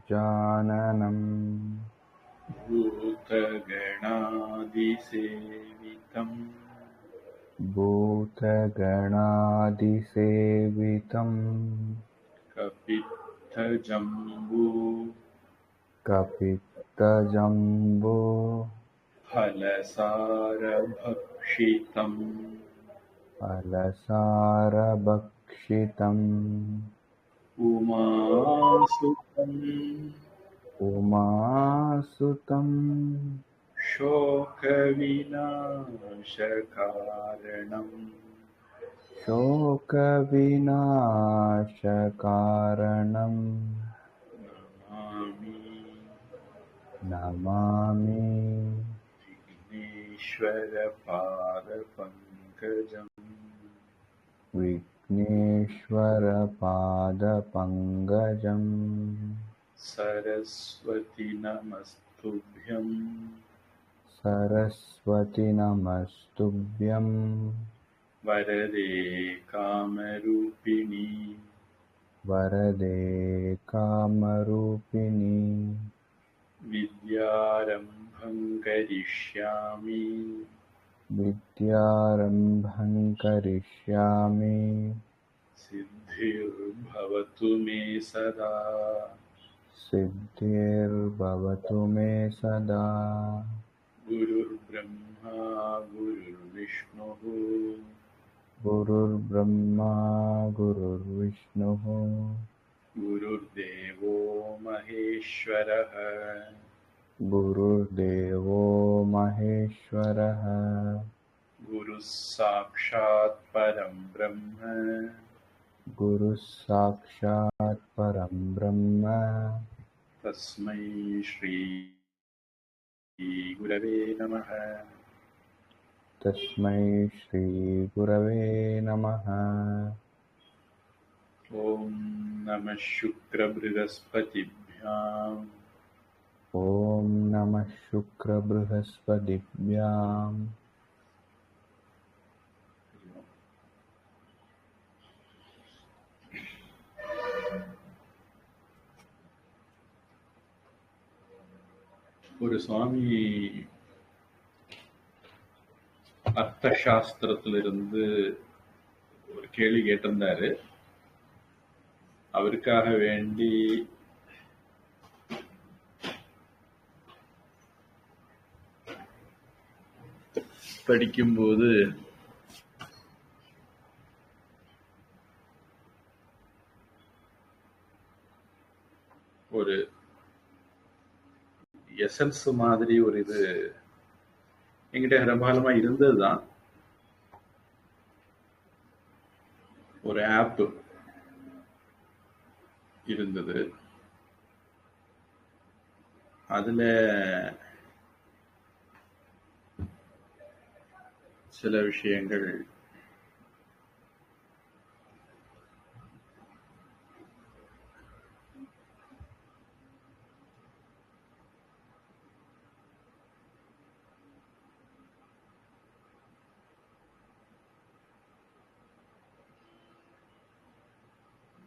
गजाननम् भूतगणादिसेवितम् भूतगणादिसेवितम् कपित्थजम्बू कपित्तजम्बो फलसारभक्षितम् फलसारभक्षितम् उमासुतम् उमासुतम् शोकविनाशकारणम् शोकविनाशकारणम् नमामि नमामि विघ्नेश्वरपादपङ्कजम् विघ्नेश्वरपादपङ्कजम् सरस्वती नमस्तुभ्यम् सरस्वति नमस्तुभ्यम् वरदे कामरूपिणि वरदे कामरूपिणि विद्यारम्भं करिष्यामि विद्यारम्भं करिष्यामि सिद्धिर्भवतु मे सदा सिद्धिर्भवतु मे सदा गुरुर्ब्रह्मा गुरुर्विष्णुः गुरुर्ब्रह्मा गुरुर्विष्णुः गुरुर्देवो महेश्वरः गुरुर्देवो महेश्वरः गुरुः साक्षात् परं ब्रह्म गुरुः साक्षात् परं ब्रह्म तस्मै श्री गुरवे नमः तस्मै श्री गुरवे नमः ॐ नमः शुक्रबृहस्पतिभ्याम् ॐ नमः शुक्रबृहस्पतिभ्याम् ஒரு சுவாமி அர்த்த சாஸ்திரத்திலிருந்து ஒரு கேள்வி கேட்டிருந்தாரு. அவருக்காக வேண்டி படிக்கும்போது ஒரு எசன்ஸ் மாதிரி ஒரு இது என்கிட்ட பிரபலமா இருந்ததுதான். ஒரு ஆப் இருந்தது. அதுல சில விஷயங்கள்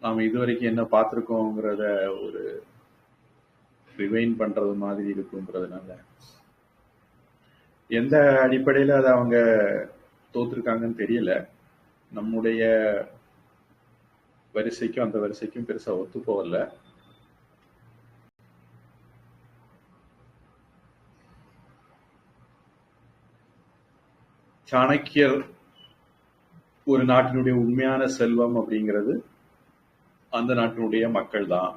நாம இதுவரைக்கும் என்ன பார்த்திருக்கோங்கிறத ஒரு ரிவைன் பண்றது மாதிரி இருக்குங்கிறதுனால எந்த அடிப்படையில அதை அவங்க தோத்துருக்காங்கன்னு தெரியல. நம்முடைய வரிசைக்கும் அந்த வரிசைக்கும் பெருசா ஒத்து போகல. சாணக்கியர் ஒரு நாட்டினுடைய உண்மையான செல்வம் அப்படிங்கிறது அந்த நாட்டினுடைய மக்கள் தான்,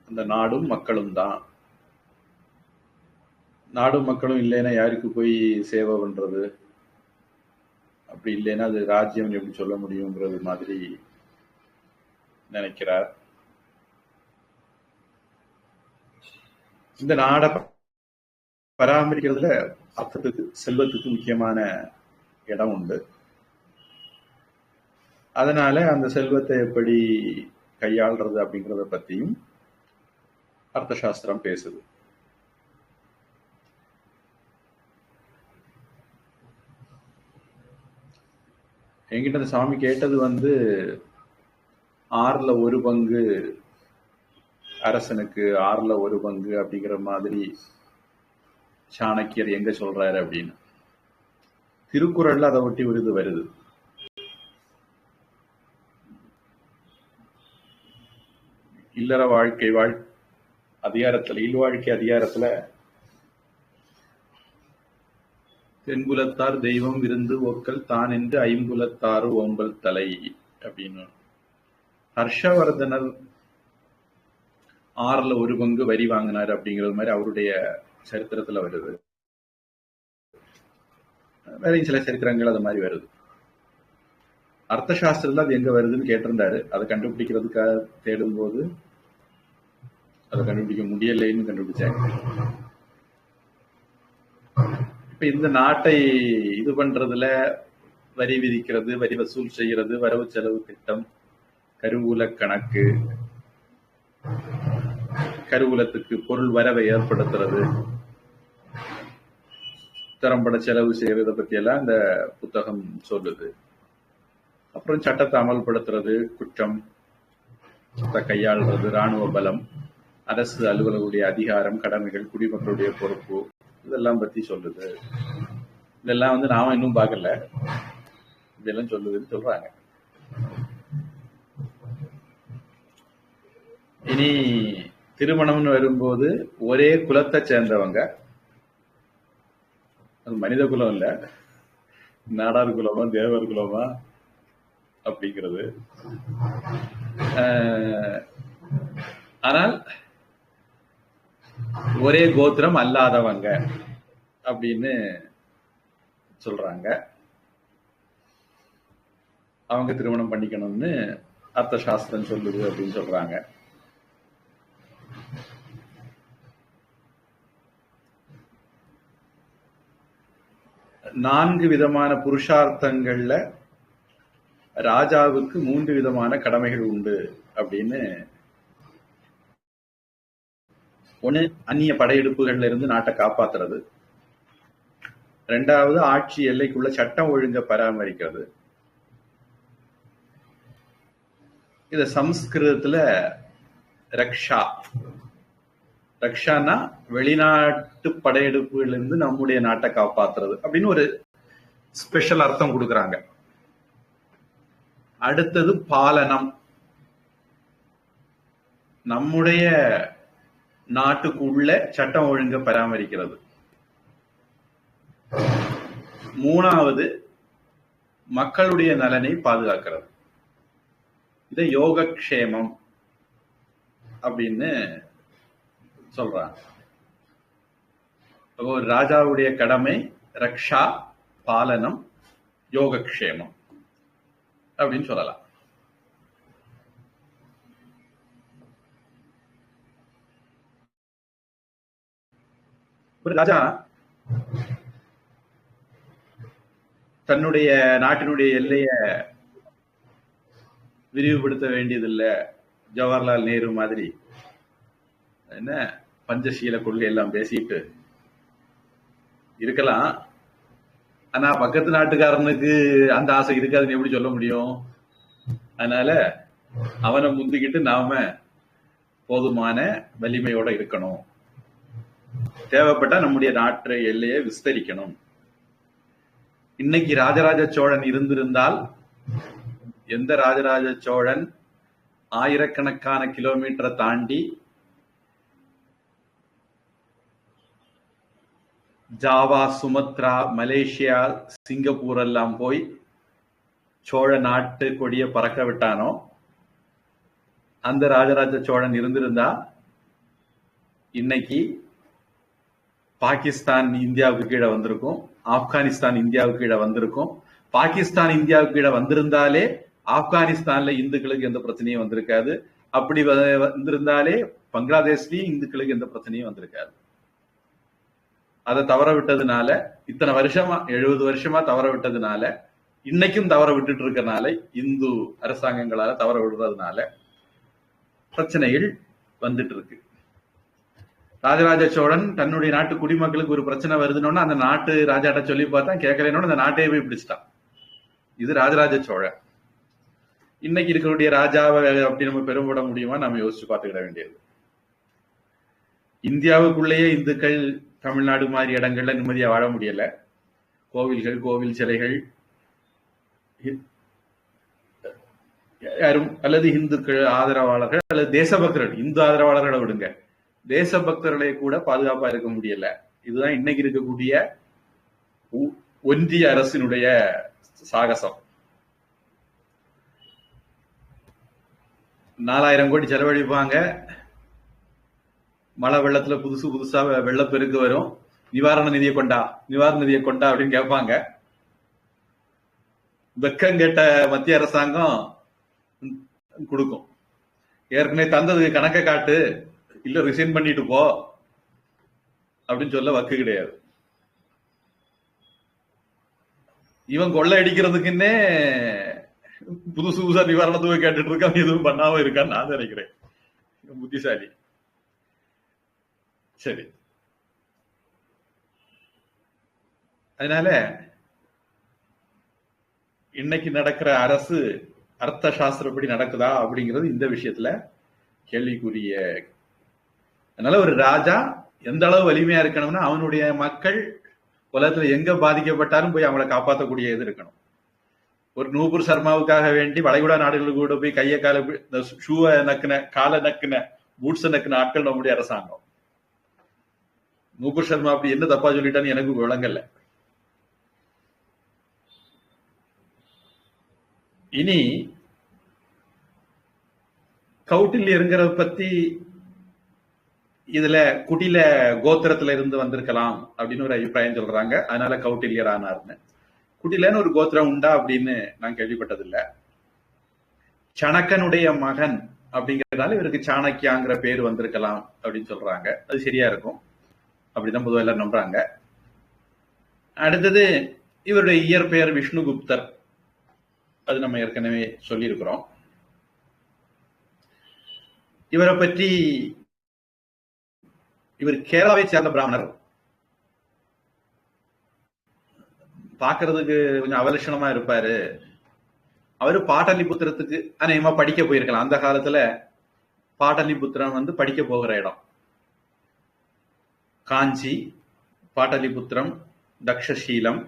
அந்த நாடும் மக்களும் தான். நாடும் மக்களும் இல்லைன்னா யாருக்கு போய் சேவை பண்றது, அப்படி இல்லைன்னா அது ராஜ்யம் எப்படி சொல்ல முடியுங்கிறது மாதிரி நினைக்கிறார். இந்த நாடை பராமரிக்கிறதுல அர்த்தத்துக்கு செல்வத்துக்கு முக்கியமான இடம் உண்டு. அதனால அந்த செல்வத்தை எப்படி கையாள்றது அப்படிங்கிறத பத்தியும் அர்த்த சாஸ்திரம் பேசுது. என்கிட்ட அந்த சாமி கேட்டது 6/1 பங்கு அரசனுக்கு 1/6 அப்படிங்கிற மாதிரி சாணக்கியர் எங்க சொல்றாரு அப்படின்னு. திருக்குறள்ல அதை ஒட்டி ஒரு இது வருது. இல்லற வாழ்க்கை அதிகாரத்துல, இல்வாழ்க்கை அதிகாரத்துல தென்புலத்தார் தெய்வம் விருந்து ஒக்கல் தான் என்று ஐம்புலத்தாறு ஓம்பல் தலை அப்படின்னு. ஹர்ஷவர்தனர் 1/6 வரி வாங்கினார் அப்படிங்கிறது மாதிரி அவருடைய சரித்திரத்துல வருது. வேறையும் சில சரித்திரங்கள் அது மாதிரி வருது. அர்த்த சாஸ்திரத்துல அது எங்க வருதுன்னு கேட்டிருந்தாரு. அதை கண்டுபிடிக்கிறதுக்காக தேடும் போது அதை கண்டுபிடிக்க முடியலைன்னு கண்டுபிடிச்சாங்க. இப்ப இந்த நாட்டை இது பண்றதுல வரி விதிக்கிறது, வரி வசூல் செய்யறது, வரவு செலவு திட்டம், கருவூல கணக்கு, கருவூலத்துக்கு பொருள் வரவை ஏற்படுத்துறது, திறம்பட செலவு செய்யறதை பத்தி எல்லாம் இந்த புத்தகம் சொல்லுது. அப்புறம் சட்டத்தை அமல்படுத்துறது, குற்றம் கையாளுறது, ராணுவ பலம், அரசு அலுவலர்களுடைய அதிகாரம், கடமைகள், குடிமக்களுடைய பொறுப்பு, இதெல்லாம் பத்தி சொல்லுது. இதெல்லாம் நாம இன்னும் பார்க்கல, இதெல்லாம் சொல்லுதுன்னு சொல்றாங்க. இனி திருமணம்னு வரும்போது ஒரே குலத்தை சேர்ந்தவங்க, அது மனித குலம் இல்ல, நாடார் குலமா தேவர் குலமா அப்படிங்கிறது. ஆனால் ஒரே கோத்திரம் அல்லாதவங்க அப்படின்னு சொல்றாங்க. அவங்க திருமணம் பண்ணிக்கணும்னு அர்த்த சாஸ்திரம் சொல்லுது அப்படின்னு சொல்றாங்க. நான்கு விதமான புருஷார்த்தங்கள்ல ராஜாவுக்கு 3 விதமான கடமைகள் உண்டு அப்படின்னு. ஒண்ணு, அந்நிய படையெடுப்புகள்ல இருந்து நாட்டை காப்பாத்துறது. 2வது, ஆட்சி எல்லைக்குள்ள சட்டம் ஒழுங்க பராமரிக்கிறது. இத சம்ஸ்கிருதத்துல ரக்ஷா, ரக்ஷானா வெளிநாட்டு படையெடுப்புகள் இருந்து நம்முடைய நாட்டை காப்பாத்துறது அப்படின்னு ஒரு ஸ்பெஷல் அர்த்தம் கொடுக்கறாங்க. அடுத்தது பாலனம், நம்முடைய நாட்டுக்குள்ள சட்டம் ஒழுங்க பராமரிக்கிறது. 3வது, மக்களுடைய நலனை பாதுகாக்கிறது. இத யோகக்ஷேமம் அப்படின்னு சொல்றாங்க. ஒரு ராஜாவுடைய கடமை ரக்ஷா, பாலனம், யோகக்ஷேமம் அப்படின்னு சொல்லலாம். ஒரு ராஜா தன்னுடைய நாட்டினுடைய எல்லைய விரிவுபடுத்த வேண்டியதில்லை. ஜவஹர்லால் நேரு மாதிரி என்ன பஞ்சசீல கொள்கை எல்லாம் பேசிட்டு இருக்கலாம். ஆனா பக்கத்து நாட்டுக்காரனுக்கு அந்த ஆசை இருக்காதுன்னு எப்படி சொல்ல முடியும்? அதனால அவனை முந்திக்கிட்டு நாம போதுமான வலிமையோட இருக்கணும். தேவைப்பட்டா நம்முடைய நாட்டு எல்லையை விஸ்தரிக்கணும். இன்னைக்கு ராஜராஜ சோழன் இருந்திருந்தால், எந்த ராஜராஜ சோழன் ஆயிரக்கணக்கான கிலோமீட்டரை தாண்டி ஜாவா, சுமத்ரா, மலேசியா, சிங்கப்பூர் எல்லாம் போய் சோழ நாட்டு கொடிய பறக்க விட்டானோ, அந்த ராஜராஜ சோழன் இருந்திருந்தா இன்னைக்கு பாகிஸ்தான் இந்தியாவுக்கு கீழே வந்திருக்கும், ஆப்கானிஸ்தான் இந்தியாவுக்கு கீழே வந்திருக்கும். பாகிஸ்தான் இந்தியாவுக்கு கீழே வந்திருந்தாலே ஆப்கானிஸ்தான்ல இந்துக்களுக்கு எந்த பிரச்சனையும் வந்திருக்காது. அப்படி வந்திருந்தாலே பங்களாதேஷ்லயும் இந்துக்களுக்கு எந்த பிரச்சனையும் வந்திருக்காது. அதை தவற விட்டதுனால, இத்தனை வருஷமா 70 வருஷமா தவற விட்டதுனால, இன்னைக்கும் தவற விட்டுட்டு இருக்கனால, இந்து அரசாங்கங்களால தவற விடுறதுனால பிரச்சனைகள் வந்துட்டு இருக்கு. ராஜராஜ சோழன் தன்னுடைய நாட்டு குடிமக்களுக்கு ஒரு பிரச்சனை வருதுன்னு அந்த நாட்டு ராஜாட்ட சொல்லி பார்த்தா கேட்கலன்னு அந்த நாட்டையே போய் பிடிச்சிட்டான். இது ராஜராஜ சோழன். இன்னைக்கு இருக்கக்கூடிய ராஜாவை அப்படி நம்ம பெரும்பட முடியுமா? நம்ம யோசிச்சு பார்த்துக்கிட வேண்டியது. இந்தியாவுக்குள்ளேயே இந்துக்கள் தமிழ்நாடு மாதிரி இடங்கள்ல நிம்மதியா வாழ முடியல. கோவில்கள், கோவில் சிலைகள், யாரும் அல்லது இந்துக்கள் ஆதரவாளர்கள் அல்லது தேசபக்தர்கள், இந்து ஆதரவாளர்களை விடுங்க, தேசபக்தர்களை கூட பாதுகாப்பா இருக்க முடியல. இதுதான் இன்னைக்கு இருக்கக்கூடிய ஒன்றிய அரசினுடைய சாகசம். 4000 கோடி செலவழிப்பாங்க, மழை வெள்ளத்துல புதுசா வெள்ளப்பெருக்கு வரும், நிவாரண நிதியை கொண்டா அப்படின்னு கேட்பாங்க. வெக்கம் கேட்ட மத்திய அரசாங்கம் கொடுக்கும். ஏற்கனவே தந்ததுக்கு கணக்கை காட்டு, இல்ல ரிசைன் பண்ணிட்டு போ அப்படின்னு சொல்ல வக்கு கிடையாது. இவன் கொள்ளை அடிக்கிறதுக்குன்னே புதுசா நிவாரணத்துக்கு கேட்டுட்டு இருக்கான், எதுவும் பண்ணாம இருக்கான்னு நான் நினைக்கிறேன். புத்திசாலி. சரி, அதனால இன்னைக்கு நடக்கிற அரசு அர்த்த சாஸ்திரப்படி நடக்குதா அப்படிங்கிறது இந்த விஷயத்துல கேள்விக்குரிய. அதனால ஒரு ராஜா எந்த அளவு வலிமையா இருக்கணும்னா அவனுடைய மக்கள் உலகத்துல எங்க பாதிக்கப்பட்டாலும் போய் அவங்களை காப்பாற்றக்கூடிய இது இருக்கணும். ஒரு நூபுர் சர்மாவுக்காக வேண்டி வளைகுடா நாடுகளுக்கு கூட போய் கையை கால ஷூவை நக்குன, காலை நக்குன, பூட்ஸை நக்குன ஆட்கள் நம்முடைய அரசாங்கம். நூபுர் சர்மா அப்படி என்ன தப்பா சொல்லிட்டான்னு எனக்கு விளங்கல. இனி கௌட்டில்யருங்கிறத பத்தி இதுல குடில கோத்திரத்துல இருந்து வந்திருக்கலாம் அப்படின்னு ஒரு அபிப்பிராயம் சொல்றாங்க. அதனால கௌட்டில்யர் ஆனார்னு. குடிலன்னு ஒரு கோத்திரம் உண்டா அப்படின்னு நான் கேள்விப்பட்டதில்லை. சணக்கனுடைய மகன் அப்படிங்கறதுனால இவருக்கு சாணக்கியாங்கிற பேர் வந்திருக்கலாம் அப்படின்னு சொல்றாங்க. அது சரியா இருக்கும், அப்படிதான் பொதுவாக எல்லாரும் நம்புறாங்க. அடுத்தது இவருடைய இயற்பெயர் விஷ்ணுகுப்தர், அது நம்ம ஏற்கனவே சொல்லியிருக்கிறோம். இவரை பற்றி, இவர் கேரளாவை சேர்ந்த பிராமணர். பாக்குறதுக்கு கொஞ்சம் அவலட்சணமா இருப்பாரு. அவரு பாட்டலிபுத்திரத்துக்கு அநேகமா படிக்க போயிருக்கலாம். அந்த காலத்துல பாட்டலிபுத்திரம் படிக்க போகிற இடம். காஞ்சி, பாட்டலிபுத்திரம், தக்ஷசீலம்,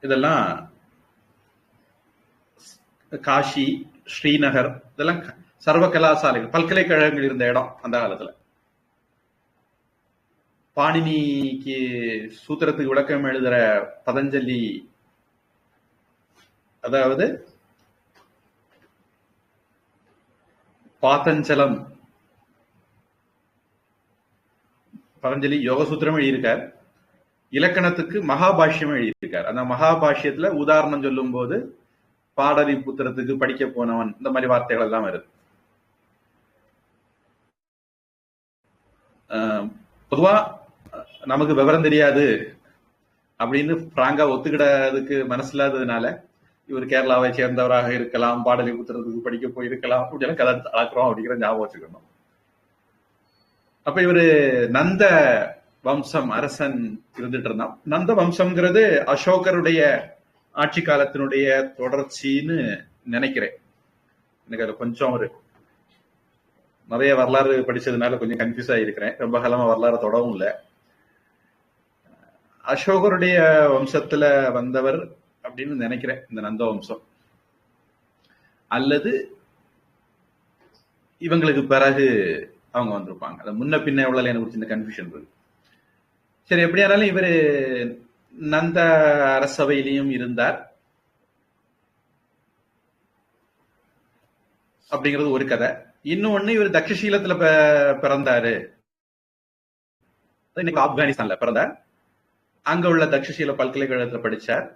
இதெல்லாம் காஷி, ஸ்ரீநகர், இதெல்லாம் சர்வ கலாசாலைகள், பல்கலைக்கழகங்கள் இருந்த இடம் அந்த காலத்துல. பாணினிக்கு சூத்திரத்துக்கு விளக்கம் எழுதுற பதஞ்சலி, அதாவது பாத்தஞ்சலம், பதஞ்சலி யோகசூத்திரம் எழுதியிருக்கார். இலக்கணத்துக்கு மகாபாஷ்யம் எழுதியிருக்கார். அந்த மகாபாஷ்யத்துல உதாரணம் சொல்லும் போது பாடலி புத்திரத்துக்கு படிக்க போனவன், இந்த மாதிரி வார்த்தைகள் எல்லாம் வருது. பொதுவா நமக்கு விவரம் தெரியாது அப்படின்னு பிராங்கா ஒத்துக்கிடறதுக்கு மனசு இல்லாததுனால இவர் கேரளாவை சேர்ந்தவராக இருக்கலாம், பாடலி புத்திரத்துக்கு படிக்க போயிருக்கலாம் அப்படின்னு கதை அளக்குறோம் அப்படிங்கிற ஞாபகம் வச்சுக்கணும். அப்ப இவரு நந்த வம்சம் அரசன் இருந்துட்டு இருந்தான். நந்த வம்சம்ங்கிறது அசோகருடைய ஆட்சி காலத்தினுடைய தொடர்ச்சின்னு நினைக்கிறேன். எனக்கு அது கொஞ்சம் ஒரு நிறைய வரலாறு படிச்சதுனால கொஞ்சம் கன்ஃபியூஸ் ஆகிருக்கிறேன். ரொம்ப காலமா வரலாறு தொடவும் இல்லை. அசோகருடைய வம்சத்துல வந்தவர் அப்படின்னு நினைக்கிறேன் இந்த நந்த வம்சம். அல்லது இவங்களுக்கு பிறகு அவங்க வந்திருப்பாங்க. அது முன்ன பின்ன எவ்வளவு எனக்கு ஒரு சின்ன கன்ஃபியூஷன் இருக்கு. சரி, எப்படியானாலும் இவரு நந்த அரசவையிலையும் இருந்தார் அப்படிங்கிறது ஒரு கதை. இன்னொன்னு, இவர் தக்ஷசீலத்துல பிறந்தாரு. இன்னைக்கு ஆப்கானிஸ்தான்ல பிறந்தார். அங்க உள்ள தக்ஷசீல பல்கலைக்கழகத்துல படிச்சார்.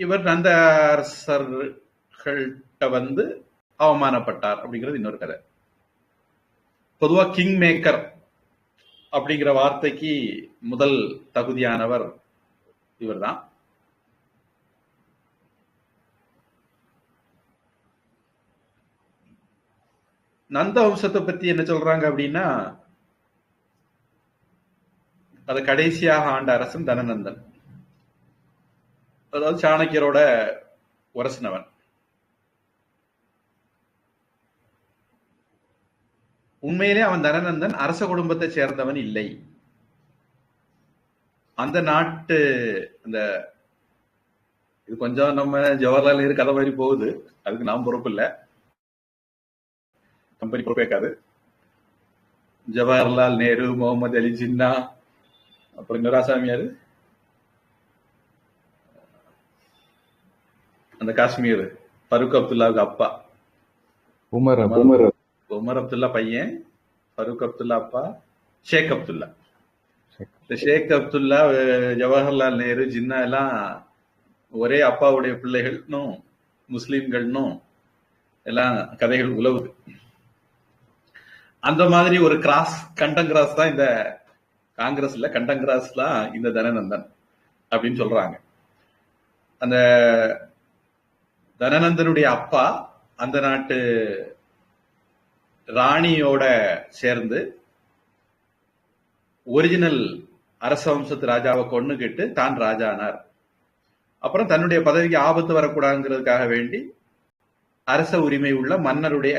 இவர் நந்த அரசர்கள்ட்ட அவமானப்பட்டார் அப்படிங்கிறது இன்னொரு கதை. பொதுவா கிங் மேக்கர் அப்படிங்கிற வார்த்தைக்கு முதல் தகுதியானவர் இவர் தான். நந்த வம்சத்தை பத்தி என்ன சொல்றாங்க அப்படின்னா, அது கடைசியாக ஆண்ட அரசன் தனநந்தன். அதாவது சாணக்கியரோட உரசினவன். உண்மையிலே அவன் தனநந்தன் அரச குடும்பத்தை சேர்ந்தவன் இல்லை. அந்த நாட்டு அந்த இது கொஞ்சம் நம்ம ஜவஹர்லால் நேரு கதை மாதிரி போகுது, அதுக்கு நாம் பொறுப்பு இல்லை, கம்பெனி பொறுப்பேற்காது. ஜவஹர்லால் நேரு, முகமது அலி ஜின்னா, அப்புறம் நிராசாமியாரு, அந்த காஷ்மீர் ஃபருக் அப்துல்லாவுக்கு அப்பா உமர் உமர் அப்துல்லா பையன், ஃபருக் அப்துல்லா அப்பா ஷேக் அப்துல்லா. இந்த ஷேக் அப்துல்லா, ஜவஹர்லால் நேரு, ஜின்னா எல்லாம் ஒரே அப்பாவுடைய பிள்ளைகள்னும் முஸ்லீம்கள்னும் எல்லாம் கதைகள் உலவுது. அந்த மாதிரி ஒரு கிராஸ், கண்டம் கிராஸ் தான் இந்த காங்கிரஸ்ல, கண்டம் கிராஸ் தான் இந்த தனநந்தன் அப்படின்னு சொல்றாங்க. அந்த தனநந்தனுடைய அப்பா அந்த நாட்டு ராணியோட சேர்ந்து ஒரிஜினல் அரச வம்சத்து ராஜாவை கொன்னுகிட்டு தான் ராஜானார். அப்புறம் தன்னுடைய பதவிக்கு ஆபத்து வரக்கூடாதுங்கிறதுக்காக வேண்டி அரச உரிமை உள்ள மன்னருடைய,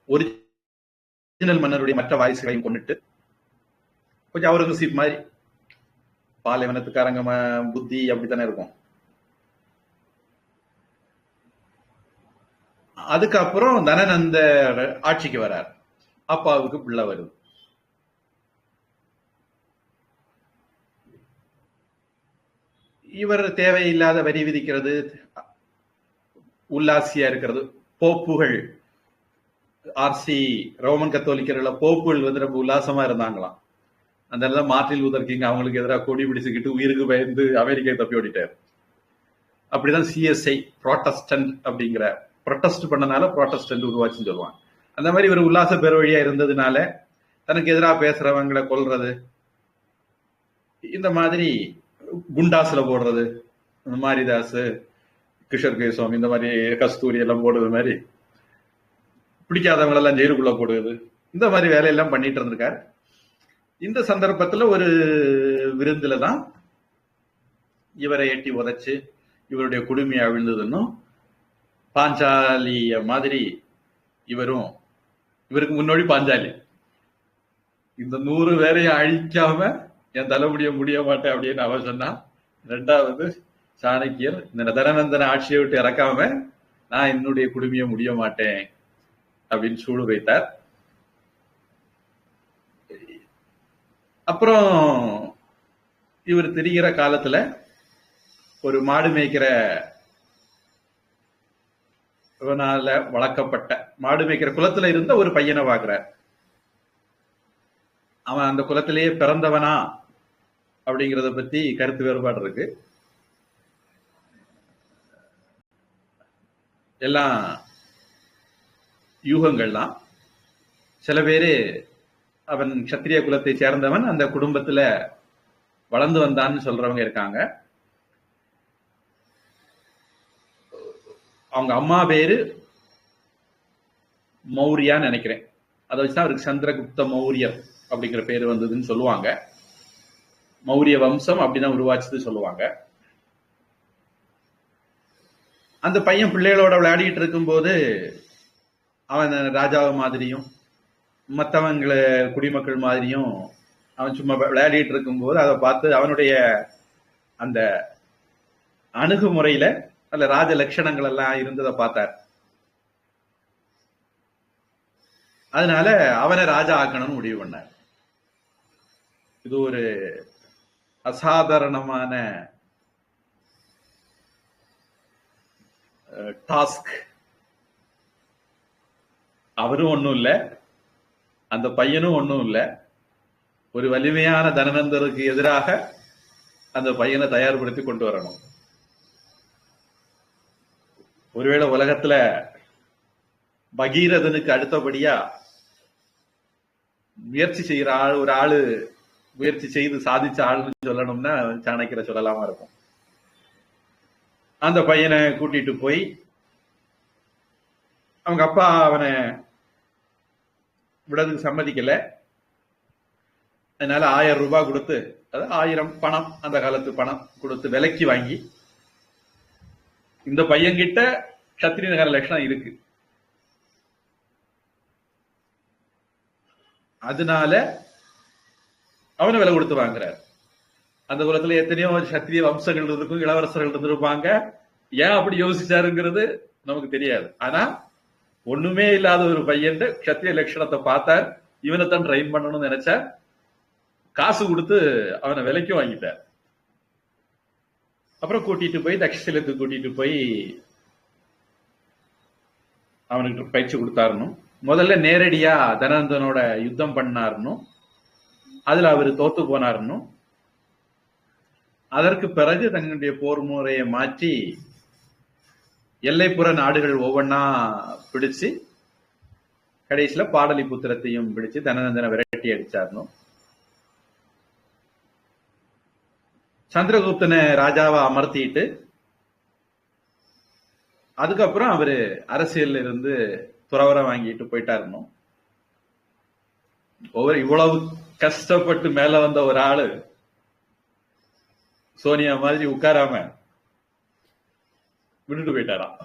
ஒரிஜினல் மன்னருடைய மற்ற வாரிசுகளையும் கொண்டுட்டு, கொஞ்சம் அவுரங்கசீப் மாதிரி பாலைவனத்துக்காரங்க புத்தி அப்படித்தானே இருக்கும். அதுக்கப்புறம் தனநந்த ஆட்சிக்கு வரார். அப்பாவுக்கு பிள்ளை வருது. இவர் தேவையில்லாத வரி விதிக்கிறது, உல்லாசியா இருக்கிறது. போப்புகள், ஆர்சி ரோமன் கத்தோலிக்கர்கள போப்புகள் வந்து ரொம்ப உல்லாசமா இருந்தாங்களாம். அந்த மார்ட்டின் லூதர் கிங் அவங்களுக்கு எதிராக கொடி பிடிச்சுக்கிட்டு உயிருக்கு பயந்து அமெரிக்கா தப்பி ஓடிட்டார். அப்படிதான் சிஎஸ்ஐ புரோட்டஸ்டன்ட் அப்படிங்கிற, ப்ரொட்டஸ்ட் பண்ணனால புரோட்டஸ்டன்ட் உருவாச்சுன்னு சொல்லுவாங்க. அந்த மாதிரி ஒரு உல்லாச பெருவழியா இருந்ததுனால தனக்கு எதிராக பேசுறவங்களை கொல்றது, இந்த மாதிரி குண்டாசுல போடுறது, இந்த மாரிதாஸ், கிஷோர் கேசவம், இந்த மாதிரி கஸ்தூரி எல்லாம் போடுறது மாதிரி, பிடிக்காதவங்க எல்லாம் ஜெயிலுக்குள்ள போடுவது, இந்த மாதிரி வேலையெல்லாம் பண்ணிட்டு இருந்திருக்காரு. இந்த சந்தர்ப்பத்துல ஒரு விருந்துல தான் இவரை எட்டி உதைச்சு இவருடைய குடுமையை அவிழ்ந்ததுன்னு, பாஞ்சாலிய மாதிரி இவரும், இவருக்கு முன்னோடி பாஞ்சாலி, இந்த 100 பேரையும் அழிக்காம என் தலைமுடிய முடிய மாட்டேன் அப்படின்னு அவன் சொன்னா. 2வது சாணக்கியர் இந்த தனநந்தன ஆட்சியை விட்டு இறக்காம நான் என்னுடைய குடுமையை முடிய மாட்டேன் அப்படின்னு சூடு வைத்தார். அப்புறம் இவர் திரிகிற காலத்துல ஒரு மாடு மேய்க்கிற வளர்க்கப்பட்ட மாடு மேய்க்கிற குலத்துல இருந்த ஒரு பையனை பாக்குறார். அவன் அந்த குலத்திலேயே பிறந்தவனா அப்படிங்கறத பத்தி கருத்து வேறுபாடு இருக்கு. எல்லாம் யூகங்கள் தான். சில பேரு அவன் சத்திரிய குலத்தை சேர்ந்தவன், அந்த குடும்பத்துல வளர்ந்து வந்தான்னு சொல்றவங்க இருக்காங்க. அவங்க அம்மா பேரு மௌரியான்னு நினைக்கிறேன். அதை வச்சுதான் அவருக்கு சந்திரகுப்த மௌரியர் அப்படிங்கிற பேரு வந்ததுன்னு சொல்லுவாங்க. மௌரிய வம்சம் அப்படிதான் உருவாச்சுன்னு சொல்லுவாங்க. அந்த பையன் பிள்ளைகளோட விளையாடிட்டு இருக்கும்போது அவன் ராஜாவை மாதிரியும் மற்றவங்கள குடிமக்கள் மாதிரியும் அவன் சும்மா விளையாடிட்டு இருக்கும்போது அதை பார்த்து அவனுடைய அந்த அணுகுமுறையில அல்ல ராஜ லட்சணங்கள் எல்லாம் இருந்ததை பார்த்தார். அதனால அவனை ராஜா ஆக்கணும்னு முடிவு பண்ணார். இது ஒரு அசாதாரணமான டாஸ்க். அவரும் ஒண்ணும் இல்ல, அந்த பையனும் ஒண்ணும் இல்ல. ஒரு வலிமையான தனநந்தருக்கு எதிராக அந்த பையனை தயார்படுத்தி கொண்டு வரணும். ஒருவேளை உலகத்துல பகீரதனுக்கு அடுத்தபடியா முயற்சி செய்யற ஒரு ஆளு, முயற்சி செய்து சாதிச்ச ஆளுன்னு சொல்லணும்னா சாணக்கியரை சொல்லலாமா இருக்கும். அந்த பையனை கூட்டிட்டு போய் அவங்க அப்பா அவனை விடதுக்கு சம்மதிக்கல. அதனால 1000 ரூபாய் கொடுத்து, அதாவது 1000 பணம், அந்த காலத்து பணம் கொடுத்து விலைக்கு வாங்கி இந்த பையன்கிட்ட கத்திரியகார லட்சணம் இருக்கு. அதனால அவனை விலை கொடுத்து வாங்குறார். அந்த குலத்துல எத்தனையோ சத்திரிய வம்சங்கள் இருக்கும், இளவரசர்கள் இருந்திருப்பாங்க. ஏன் அப்படி யோசிச்சாருங்கிறது நமக்கு தெரியாது. ஆனா ஒண்ணுமே இல்லாத ஒரு பையன் சத்திரிய லட்சணத்தை பார்த்தார், இவனைத்தான் ட்ரைன் பண்ணணும்னு நினைச்சார். காசு கொடுத்து அவனை விலைக்கும் வாங்கிட்டார். அப்புறம் கூட்டிட்டு போய் தக்ஷசிலத்துக்கு கூட்டிட்டு போய் அவனுக்கு பயிற்சி கொடுத்தாருனும். முதல்ல நேரடியா தனந்தனோட யுத்தம் பண்ணாருன்னும், அதுல அவரு தோத்து போனாருன்னும். அதற்கு பிறகு தங்களுடைய போர் முறையை மாற்றி எல்லைப்புற நாடுகள் ஒவ்வொன்னா பிடிச்சு கடைசியில பாடலிபுத்திரத்தையும் பிடிச்சு தனநந்தனை விரட்டி அடிச்சாருன்னும். சந்திரகுப்தனை ராஜாவை அமர்த்திட்டு அதுக்கப்புறம் அவரு அரசியல் இருந்து துறவரம் வாங்கிட்டு போயிட்டாருன்னும். இவ்வளவு கஷ்டப்பட்டு மேல வந்த ஒரு ஆளு சோனியா மாதிரி உட்காராம விட்டுட்டு போயிட்டாராம்.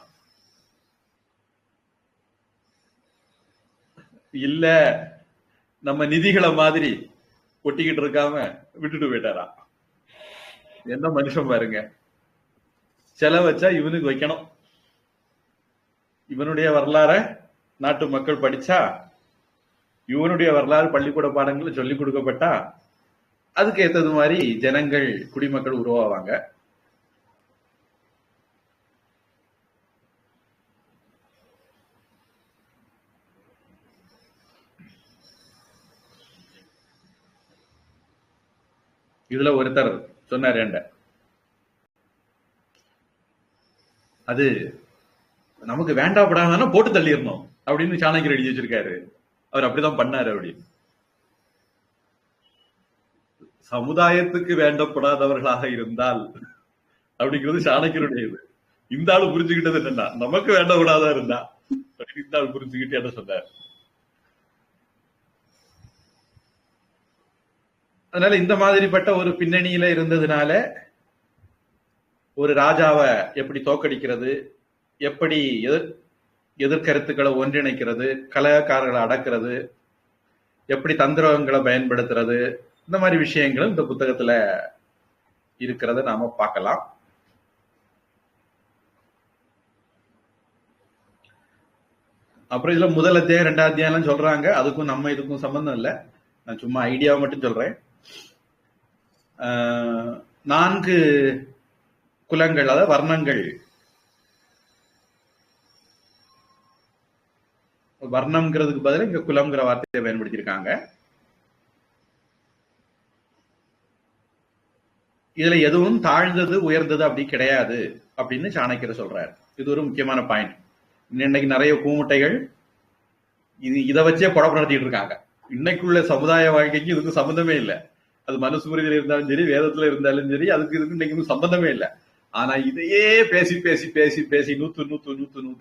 இல்ல நம்ம நிதிகளை மாதிரி ஒட்டிக்கிட்டு இருக்காம விட்டுட்டு போயிட்டாரா. என்ன மனுஷன் பாருங்க. செலவு வச்சா இவனுக்கு வைக்கணும். இவனுடைய வரலாற நாட்டு மக்கள் படிச்சா, இவனுடைய வரலாறு பள்ளிக்கூட பாடங்கள் சொல்லிக் கொடுக்கப்பட்டா, அதுக்கு ஏத்தது மாதிரி ஜனங்கள் குடிமக்கள் உருவாவாங்க. இதுல ஒருத்தர் சொன்னார், அது நமக்கு வேண்டாப்படாம போட்டு தள்ளிடணும் அப்படின்னு சாணக்கியர் எழுதி வச்சிருக்காரு. அவர் அப்படிதான் பண்ணாரு. அப்படி சமுதாயத்துக்கு வேண்டப்படாதவர்களாக இருந்தால் அப்படிங்கிறது சாணக்கியருடைய இது. இந்த ஆளு புரிஞ்சுக்கிட்டது என்னன்னா, நமக்கு வேண்டப்படாதா இருந்தா அப்படின்னு இந்த ஆள் புரிஞ்சுக்கிட்டு என்ன சொன்னார். அதனால இந்த மாதிரிப்பட்ட ஒரு பின்னணியில இருந்ததுனால ஒரு ராஜாவை எப்படி தோக்கடிக்கிறது, எப்படி எதிர்கருத்துக்களை ஒன்றிணைக்கிறது, கலகக்காரர்களை அடக்கிறது, எப்படி தந்திரங்களை பயன்படுத்துறது, இந்த மாதிரி விஷயங்களும் இந்த புத்தகத்துல இருக்கிறத நாம பார்க்கலாம். அப்புறம் இதுல முதல் அத்தியாயம் 2ஆம் அத்தியாயம் சொல்றாங்க. அதுக்கும் நம்ம இதுக்கும் சம்பந்தம் இல்லை. நான் சும்மா ஐடியாவை மட்டும் சொல்றேன். 4 குலங்கள், அதாவது வர்ணங்கள். வர்ணம்ங்கிறதுக்கு பதிலா இங்க குலம்ங்கிற வார்த்தையை பயன்படுத்தியிருக்காங்க. இதுல எதுவும் தாழ்ந்தது உயர்ந்தது அப்படி கிடையாது அப்படின்னு சாணக்கியர் சொல்றாரு. இது ஒரு முக்கியமான பாயிண்ட். இன்னைக்கு நிறைய கூமுட்டைகள் இதை வச்சே குழப்பம் நடத்திட்டு இருக்காங்க. இன்னைக்குள்ள சமுதாய வாழ்க்கைக்கு இதுக்கு சம்பந்தமே இல்லை. அது மனுஸ்மிருதியில இருந்தாலும் சரி, வேதத்துல இருந்தாலும் சரி, அதுக்கு இதுக்கு இன்னைக்கு சம்பந்தமே இல்லை. ஆனா இதையே பேசி பேசி பேசி பேசி நூத்து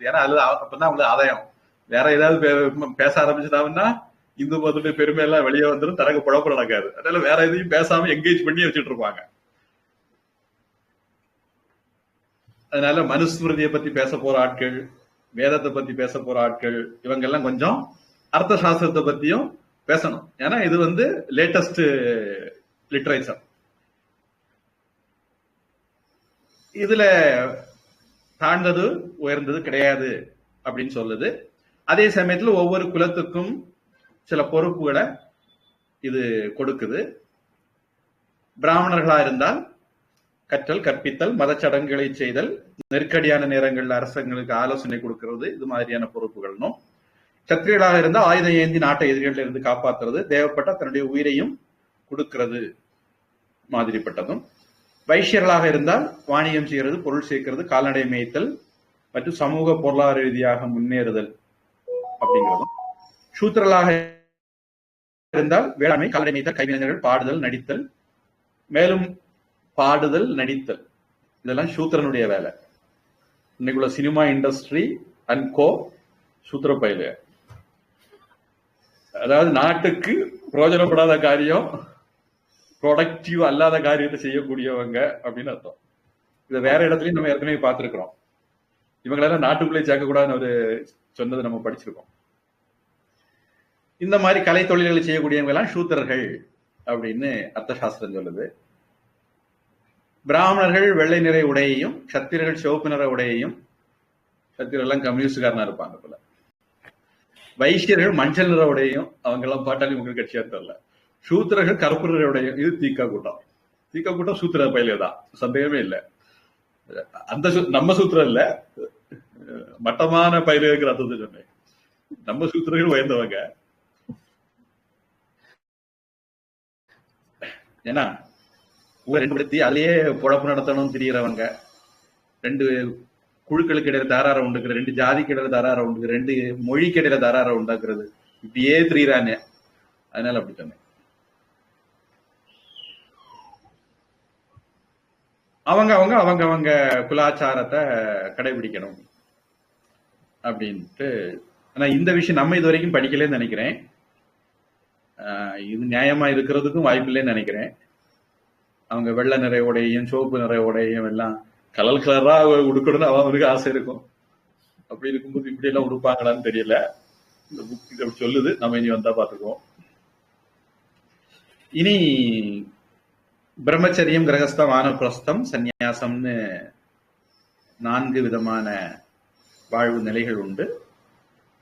ஏன்னா அது அப்பதான் அவங்களுக்கு ஆதாயம். வேற ஏதாவது பேச ஆரம்பிச்சுட்டாங்கன்னா இந்து மதத்துடைய பெருமை எல்லாம் வெளியே வந்துடும், தனக்கு குழப்பம் நடக்காது. அதனால வேற எதையும் பேசாம என்கேஜ் பண்ணி வச்சுட்டு இருப்பாங்க. அதனால மனுஸ்மிருதியை பத்தி பேச போற ஆட்கள், வேதத்தை பத்தி பேச போற ஆட்கள், இவங்க எல்லாம் கொஞ்சம் அர்த்த சாஸ்திரத்தை பத்தியும் பேசணும். ஏன்னா இது லேட்டஸ்ட் லிட்ரேச்சர். இதுல தாழ்ந்தது உயர்ந்தது கிடையாது அப்படின்னு சொல்லுது. அதே சமயத்துல ஒவ்வொரு குலத்துக்கும் சில பொறுப்புகளை இது கொடுக்குது. பிராமணர்களா இருந்தால் கற்றல், கற்பித்தல், மத சடங்குகளை செய்தல், நெருக்கடியான நேரங்களில் அரசங்களுக்கு ஆலோசனை கொடுக்கிறது, இது மாதிரியான பொறுப்புகளும். சத்திரியர்களாக இருந்தால் ஆயுதம் ஏந்தி நாட்டை எதிரிகளில் இருந்து காப்பாற்றுறது, தேவைப்பட்ட தன்னுடைய உயிரையும் கொடுக்கிறது மாதிரிப்பட்டதும். வைசியர்களாக இருந்தால் வாணியம் செய்கிறது, பொருள் சேர்க்கிறது, கால்நடை மேய்த்தல் மற்றும் சமூக பொருளாதார ரீதியாக முன்னேறுதல் அப்படிங்கிறதும். சூத்திரர்களாக இருந்தால் வேளாண்மை, கால்நடை மேய்த்தல், கைவினைஞர்கள், பாடுதல், நடித்தல், மேலும் பாடுதல், நடித்தல், இதெல்லாம் சூத்திரனுடைய வேலை. இன்னைக்குள்ள சினிமா இண்டஸ்ட்ரி அண்ட் கோ சூத்திர பயில. அதாவது நாட்டுக்கு பிரயோஜனப்படாத காரியம், ப்ரொடக்டிவ் அல்லாத காரியத்தை செய்யக்கூடியவங்க அப்படின்னு அர்த்தம். இதை வேற இடத்துலயும் நம்ம ஏற்கனவே பார்த்திருக்கிறோம். இவங்களெல்லாம் நாட்டுக்குள்ளே சேர்க்கக்கூடாதுன்னு அவரு சொன்னதை நம்ம படிச்சிருக்கோம். இந்த மாதிரி கலை தொழில்களை செய்யக்கூடியவங்க எல்லாம் சூத்திரர்கள் அப்படின்னு அர்த்தசாஸ்திரம் சொல்லுது. பிராமணர்கள் வெள்ளை நிற உடையையும், சத்திரர்கள் சிவப்பு நிற உடையையும், சத்திரர்கள் கம்யூனிஸ்டுக்காரனா இருப்பாங்க போல. வைசியர்கள் மஞ்சள் நிற உடையும், அவங்க எல்லாம் பாட்டாளி மக்கள் கட்சியா தெரியல. சூத்திரர்கள் கருப்பு நிற உடையும். இது தீக்கா கூட்டம். தீக்கா கூட்டம் சூத்திர பயிலே தான், சந்தேகமே இல்லை. அந்த நம்ம சூத்திரம் இல்ல, மட்டமான பயில இருக்கிற அர்த்தத்தை சொன்னேன். நம்ம சூத்திரர்கள் உயர்ந்தவங்க. ஏன்னா ரெண்டு படுத்தி அதுலயே பொழப்பு நடத்தணும் தெரியறவங்க, ரெண்டு குழுக்களுக்கு இடையில தாராரம் உண்டுக்கிறது, ரெண்டு ஜாதிக்கு இடையில தாராரம் உண்டு, ரெண்டு மொழிக்கு இடையில தாராரம் உண்டாக்குறது, இப்படியே திரியறானே. அதனால அப்படி சொன்னேன். அவங்க அவங்க அவங்க அவங்க குலாச்சாரத்தை கடைபிடிக்கணும் அப்படின்ட்டு. ஆனா இந்த விஷயம் நம்ம இது வரைக்கும் படிக்கலன்னு நினைக்கிறேன். இது நியாயமா இருக்கிறதுக்கும் வாய்ப்பில்லைன்னு நினைக்கிறேன். அவங்க வெள்ளை நிற உடையையும் சிவப்பு நிற உடையையும் எல்லாம் கலர் கலரா உடுக்கணும்னு அவனுக்கு ஆசை இருக்கும். அப்படி இருக்கும்போது இப்படி எல்லாம் உடுப்பாங்களான்னு தெரியல. இந்த புக் இதை சொல்லுது, நம்ம இனி வந்தா பாத்துக்குவோம். இனி பிரம்மச்சரியம், கிரகஸ்தம், வானப்பிரஸ்தம், சந்நியாசம்னு 4 விதமான வாழ்வு நிலைகள் உண்டு.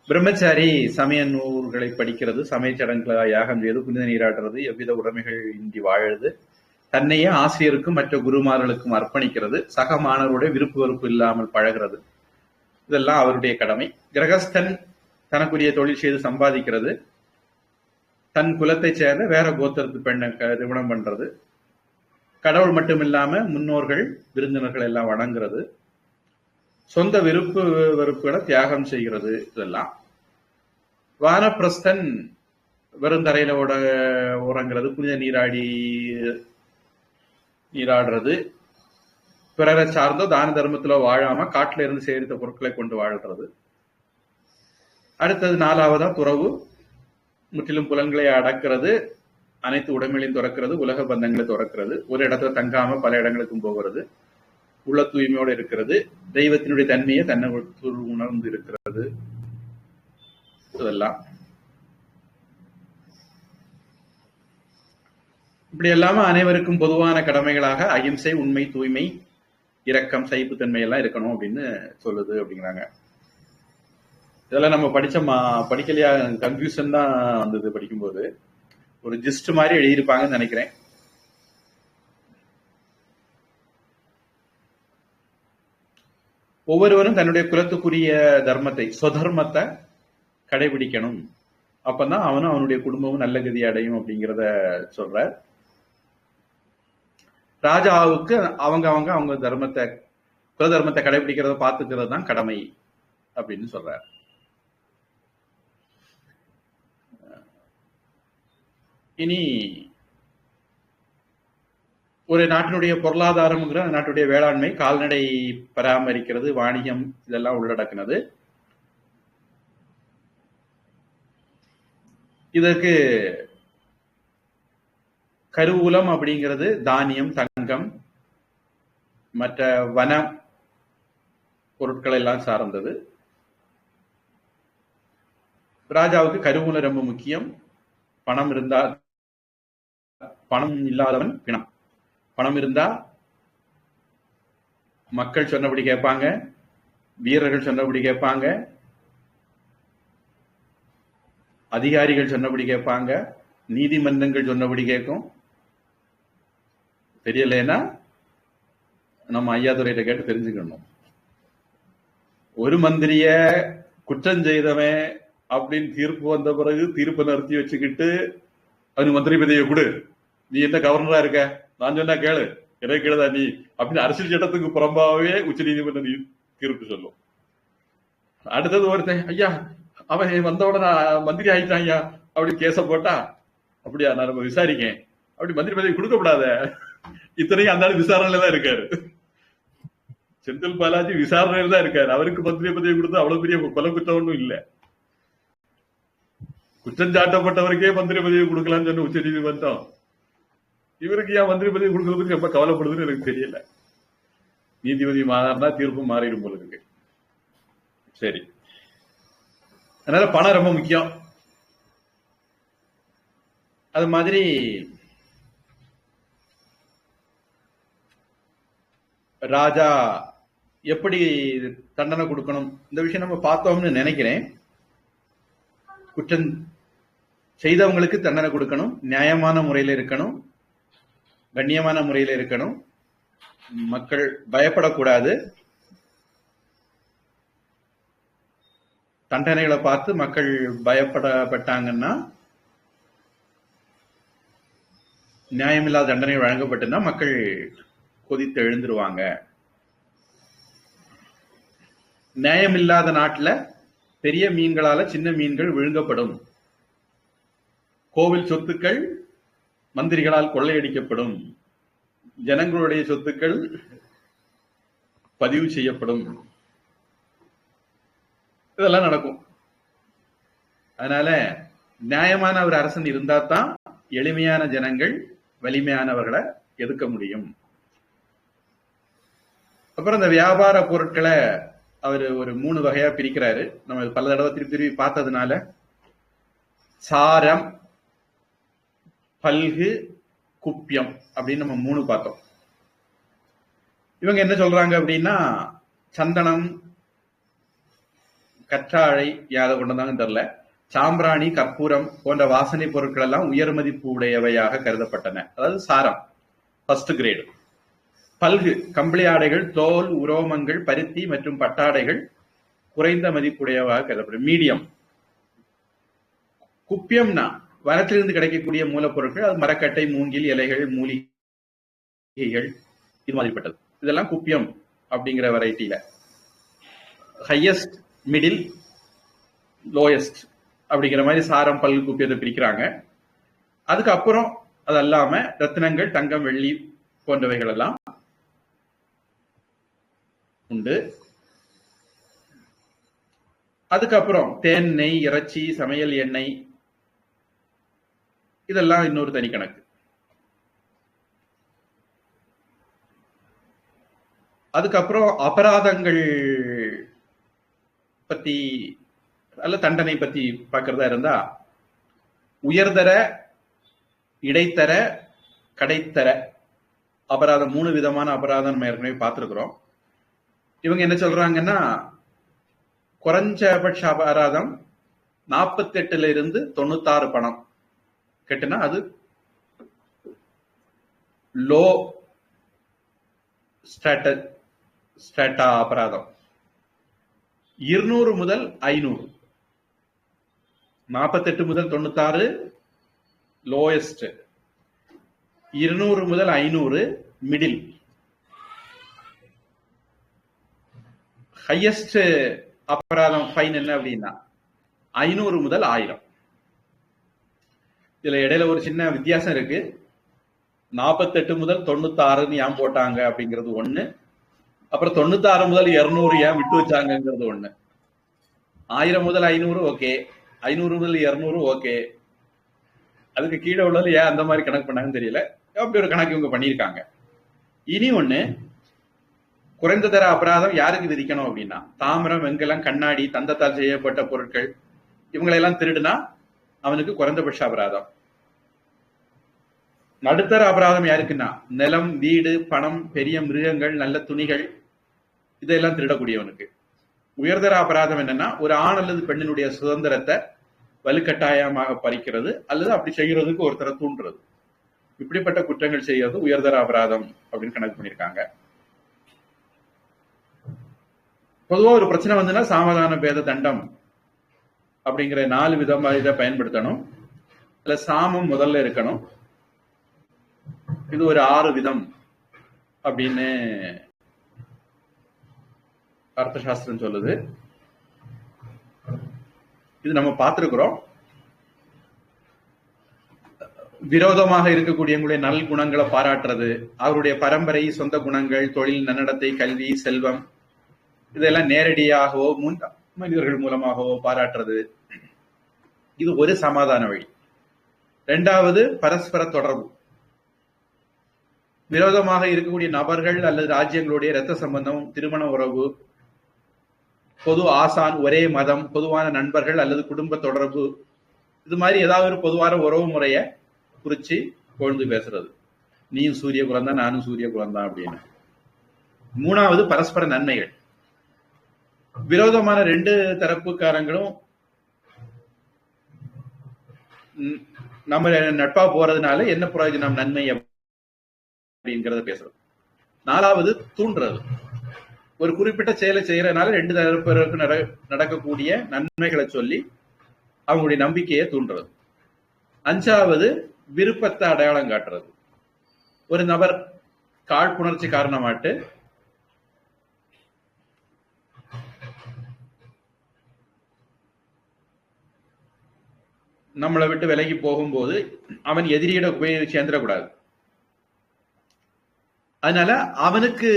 பிரம்மச்சாரி சமய நூல்களை படிக்கிறது, சமய சடங்குகளை யாகம் செய்து புனித நீராடுறது, எவ்வித உடைமைகள் இன்றி வாழுது, தன்னையே ஆசிரியருக்கும் மற்ற குருமார்களுக்கும் அர்ப்பணிக்கிறது, சக மாணவருடைய விருப்பு வெறுப்பு இல்லாமல் பழகிறது. இதெல்லாம் அவருடைய கடமை. கிரகஸ்தன் தனக்குரிய தொழில் செய்து சம்பாதிக்கிறது, தன் குலத்தை சேர்ந்த வேற கோத்திரத்து பெண்ணை திருமணம் பண்றது, கடவுள் மட்டும் இல்லாம முன்னோர்கள் விருந்தினர்கள் எல்லாம் வணங்குறது, சொந்த விருப்பு வெறுப்புகளை தியாகம் செய்கிறது. இதெல்லாம். வானப்பிரஸ்தன் வெறும் தரையில உறங்குறது, புனித நீராடுறது, பிறரை சார்ந்தோ தான தர்மத்துல வாழாம காட்டுல இருந்து சேரித்த பொருட்களை கொண்டு வாழ்றது. அடுத்தது 4வதா துறவு, முற்றிலும் புலன்களை அடக்கிறது, அனைத்து உடைமைகளையும் துறக்கிறது, உலக பந்தங்களை துறக்கிறது, ஒரு இடத்துல தங்காம பல இடங்களுக்கும் போகிறது, உள்ள தூய்மையோடு இருக்கிறது, தெய்வத்தினுடைய தன்மையை தன்னை உணர்ந்து இருக்கிறது. இதெல்லாம் இப்படி எல்லாம அனைவருக்கும் பொதுவான கடமைகளாக அகிம்சை, உண்மை, தூய்மை, இரக்கம், சகிப்புத்தன்மை எல்லாம் இருக்கணும் அப்படின்னு சொல்லுது அப்படிங்கிறாங்க. இதெல்லாம் நம்ம படிக்கலையா, கன்ஃபியூஷன் தான் வந்தது படிக்கும்போது. ஒரு ஜிஸ்ட் மாதிரி எழுதியிருப்பாங்கன்னு நினைக்கிறேன். ஒவ்வொருவரும் தன்னுடைய குலத்துக்குரிய தர்மத்தை, சொதர்மத்தை கடைபிடிக்கணும். அப்பதான் அவனும் அவனுடைய குடும்பமும் நல்ல கதி அடையும் அப்படிங்கிறத சொல்ற. ராஜாவுக்கு அவங்க அவங்க அவங்க தர்மத்தை, குல தர்மத்தை கடைபிடிக்கிறத பார்த்துக்கிறது தான் கடமை அப்படின்னு சொல்ற. இனி ஒரு நாட்டினுடைய பொருளாதாரம்ங்கிற நாட்டுடைய வேளாண்மை, கால்நடை பராமரிக்கிறது, வாணிகம், இதெல்லாம் உள்ளடக்குனது. இதற்கு கருவூலம் அப்படிங்கிறது தானியம், தங்கம், மற்ற வன பொருட்கள் எல்லாம் சார்ந்தது. ராஜாவுக்கு கருவூலம் ரொம்ப முக்கியம். பணம் இருந்தா, பணம் இல்லாதவன் பிணம். பணம் இருந்தா மக்கள் சொன்னபடி கேட்பாங்க, வீரர்கள் சொன்னபடி கேட்பாங்க, அதிகாரிகள் சொன்னபடி கேட்பாங்க, நீதிமன்றங்கள் சொன்னபடி கேட்கும். தெரியலன்னா நம்ம ஐயாதுரையிட்ட கேட்டு தெரிஞ்சுக்கணும். ஒரு மந்திரிய குற்றம் செய்தவன் அப்படின்னு தீர்ப்பு வந்த பிறகு தீர்ப்பை நிறுத்தி வச்சுக்கிட்டு அவனு மந்திரி பதவியை கொடு, நீ என்ன கவர்னரா இருக்க, நான் சொன்னா கேளு, எனக்கு கேளுதா நீ அப்படின்னு அரசியல் சட்டத்துக்கு புறம்பாவே உச்ச நீதிமன்றம் தீர்ப்பு சொல்லும். அடுத்தது ஒருத்தன், ஐயா அவன் வந்தவுடனே மந்திரி ஆயிட்டான் ஐயா அப்படின்னு கேச போட்டா, அப்படியா நான் நம்ம விசாரிக்கேன் அப்படி மந்திரி பதவி கொடுக்கப்படாத. இத்தனைக்கும் அந்த விசாரணையில தான் இருக்காரு. செந்தில் பாலாஜி விசாரணையில தான் இருக்காரு. அவருக்கு மந்திரி பதவி கொடுத்து அவ்வளவு பெரிய கொலை குற்றம் ஒன்றும் இல்லை. குற்றம் சாட்டப்பட்டவருக்கே மந்திரி பதவி கொடுக்கலாம்னு சொன்ன உச்ச நீதிமன்றம் இவருக்கு ஏன் மந்திரி பதவி கொடுக்கறது பத்தி ரொம்ப கவலைப்படுதுன்னு எனக்கு தெரியல. நீதிபதி மாறினா தீர்ப்பு மாறிடும் போல இருக்கு. சரி, அதனால பணம் ரொம்ப முக்கியம். அது மாதிரி ராஜா எப்படி தண்டனை கொடுக்கணும், இந்த விஷயம் நம்ம பார்த்தோம்னு நினைக்கிறேன். குற்றம் செய்தவங்களுக்கு தண்டனை கொடுக்கணும், நியாயமான முறையில் இருக்கணும், கண்ணியமான முறையில் இருக்கணும், மக்கள் பயப்படக்கூடாது. தண்டனைகளை பார்த்து மக்கள் பயப்படப்பட்டாங்கன்னா, நியாயமில்லாத தண்டனை வழங்கப்பட்டுன்னா மக்கள் கொதித்து எழுந்துருவாங்க. நியாயமில்லாத நாட்டுல பெரிய மீன்களால சின்ன மீன்கள் விழுங்கப்படும். கோவில் சொத்துக்கள் மந்திரிகளால் கொள்ளையடிக்கப்படும். ஜனங்களுடைய சொத்துக்கள் பதிவு செய்யப்படும். இதெல்லாம் நடக்கும். அதனால நியாயமான ஒரு அரசன் இருந்தா தான் எளிமையான ஜனங்கள் வலிமையானவர்களை எதுக்க முடியும். அப்புறம் இந்த வியாபார பொருட்களை அவர் ஒரு 3 வகையா பிரிக்கிறாரு. நம்ம பல தடவை திருப்பி பார்த்ததுனால சாரம், பல்கு, குப்பியம் அப்படின்னு நம்ம 3 பார்த்தோம். இவங்க என்ன சொல்றாங்க அப்படின்னா, சந்தனம், கற்றாழை யாரை கொண்டதாங்கன்னு தெரியல, சாம்பிராணி, கற்பூரம் போன்ற வாசனை பொருட்கள் எல்லாம் உயர் மதிப்பு உடையவையாக கருதப்பட்டன. அதாவது சாரம் ஃபர்ஸ்ட் கிரேடு. பல்கு, கம்பளி ஆடைகள், தோல், உரோமங்கள், பருத்தி மற்றும் பட்டாடைகள் குறைந்த மதிப்புடையவாக கருதப்படும், மீடியம். குப்பியம்னா வனத்திலிருந்து கிடைக்கக்கூடிய மூலப்பொருட்கள், அது மரக்கட்டை, மூங்கில், இலைகள், மூலிகைகள், இது மாதிரிப்பட்டது. இதெல்லாம் குப்பியம் அப்படிங்கிற வெரைட்டியில. ஹையஸ்ட், மிடில், லோயஸ்ட் அப்படிங்கிற மாதிரி சாரம், பல்கு, குப்பியத்தை பிரிக்கிறாங்க. அதுக்கப்புறம் அது அல்லாம ரத்தினங்கள், தங்கம், வெள்ளி போன்றவைகள் எல்லாம் உண்டு. அதுக்கப்புறம் தேன், நெய், இறைச்சி, சமையல் எண்ணெய், இதெல்லாம் இன்னொரு தனி கணக்கு. அதுக்கப்புறம் அபராதங்கள் பத்தி அல்ல தண்டனை பத்தி பார்க்கறதா இருந்தா, உயர்தர, இடைத்தர, கடைத்தர அபராதம், 3 விதமான அபராதம் நம்ம ஏற்கனவே பார்த்திருக்கிறோம். இவங்க என்ன சொல்றாங்கன்னா, குறைஞ்சபட்ச அபராதம் 48 இருந்து 96 பணம் கெட்டுனா அது லோ ஸ்டாட்டா அபராதம். 200 முதல் 500, 48 முதல் 96 லோயஸ்ட், 200 முதல் 500 மிடில், ஹையஸ்ட் அபராதம் ஃபைன் என்ன அப்படின்னா 500 முதல் 1000. இதுல இடையில ஒரு சின்ன வித்தியாசம் இருக்கு. 48 முதல் 96 ஏன் போட்டாங்க அப்படிங்கிறது ஒண்ணு, அப்புறம் 96 முதல் 200 ஏன் விட்டு வச்சாங்கிறது ஒண்ணு. 1000 முதல் 500 ஓகே, 500 முதல் 200 ஓகே, அதுக்கு கீழே உள்ளது ஏன் அந்த மாதிரி கணக்கு பண்ணாங்கன்னு தெரியல. அப்படி ஒரு கணக்கு இவங்க பண்ணியிருக்காங்க. இனி ஒண்ணு, குறைந்த தர அபராதம் யாருக்கு விதிக்கணும் அப்படின்னா, தாமிரம், வெண்கலம், கண்ணாடி, தந்தத்தால் செய்யப்பட்ட பொருட்கள் இவங்களெல்லாம் திருடுனா அவனுக்கு குறைந்தபட்ச அபராதம். நடுத்தர அபராதம் யாருக்குன்னா, நிலம், வீடு, பணம், பெரிய மிருகங்கள், நல்ல துணிகள், இதெல்லாம் திருடக்கூடியவனுக்கு. உயர்தர அபராதம் என்னன்னா, ஒரு ஆண் அல்லது பெண்ணினுடைய சுதந்திரத்தை வலுக்கட்டாயமாக பறிக்கிறது அல்லது அப்படி செய்யறதுக்கு ஒருத்தரை தூண்டுறது. இப்படிப்பட்ட குற்றங்கள் செய்யறது உயர்தர அபராதம் அப்படின்னு கணக்கு பண்ணியிருக்காங்க. பொதுவா ஒரு பிரச்சனை வந்துன்னா சாமதான பேத தண்டம் அப்படிங்கிற 4 விதமா இதை பயன்படுத்தணும். இல்ல சாமம் முதல்ல இருக்கணும். இது ஒரு 6 விதம் அப்படின்னு அர்த்தசாஸ்திரம் சொல்லுது. இது நம்ம பார்த்திருக்கிறோம். விரோதமாக இருக்கக்கூடியவங்களுடைய நல் குணங்களை பாராட்டுறது, அவருடைய பரம்பரை, சொந்த குணங்கள், தொழில், நன்னடத்தை, கல்வி, செல்வம், இதெல்லாம் நேரடியாகவோ மனிதர்கள் மூலமாகவோ பாராட்டுறது, இது ஒரு சமாதான வழி. 2வது பரஸ்பர தொடர்பு. விரோதமாக இருக்கக்கூடிய நபர்கள் அல்லது ராஜ்யங்களுடைய இரத்த சம்பந்தம், திருமண உறவு, பொது ஆசான், ஒரே மதம், பொதுவான நண்பர்கள் அல்லது குடும்ப தொடர்பு, இது மாதிரி ஏதாவது ஒரு பொதுவான உறவு முறைய குறிச்சு கொழுந்து பேசுறது. நீயும் சூரிய குலம் தான், நானும் சூரிய குலம் தான் அப்படின்னு. மூணாவது பரஸ்பர நன்மைகள். விரோதமான ரெண்டு தரப்புக்காரங்களும் நம்ம நட்பா போறதுனால என்ன பிரயோஜனம், நன்மை அப்படிங்கறத பேசுறது. நாலாவது தூண்டுறது. ஒரு குறிப்பிட்ட செயலை செய்யறதுனால ரெண்டு தரப்பினருக்கு நடக்கக்கூடிய நன்மைகளை சொல்லி அவங்களுடைய நம்பிக்கையை தூண்டுறது. அஞ்சாவது விருப்பத்தை அடையாளம் காட்டுறது. ஒரு நபர் காழ்ப்புணர்ச்சி காரணமாட்டு நம்மளை விட்டு விலகி போகும்போது அவன் எதிரியிட போய் சேர்ந்துடக்கூடாது. அதனால அவனுக்கு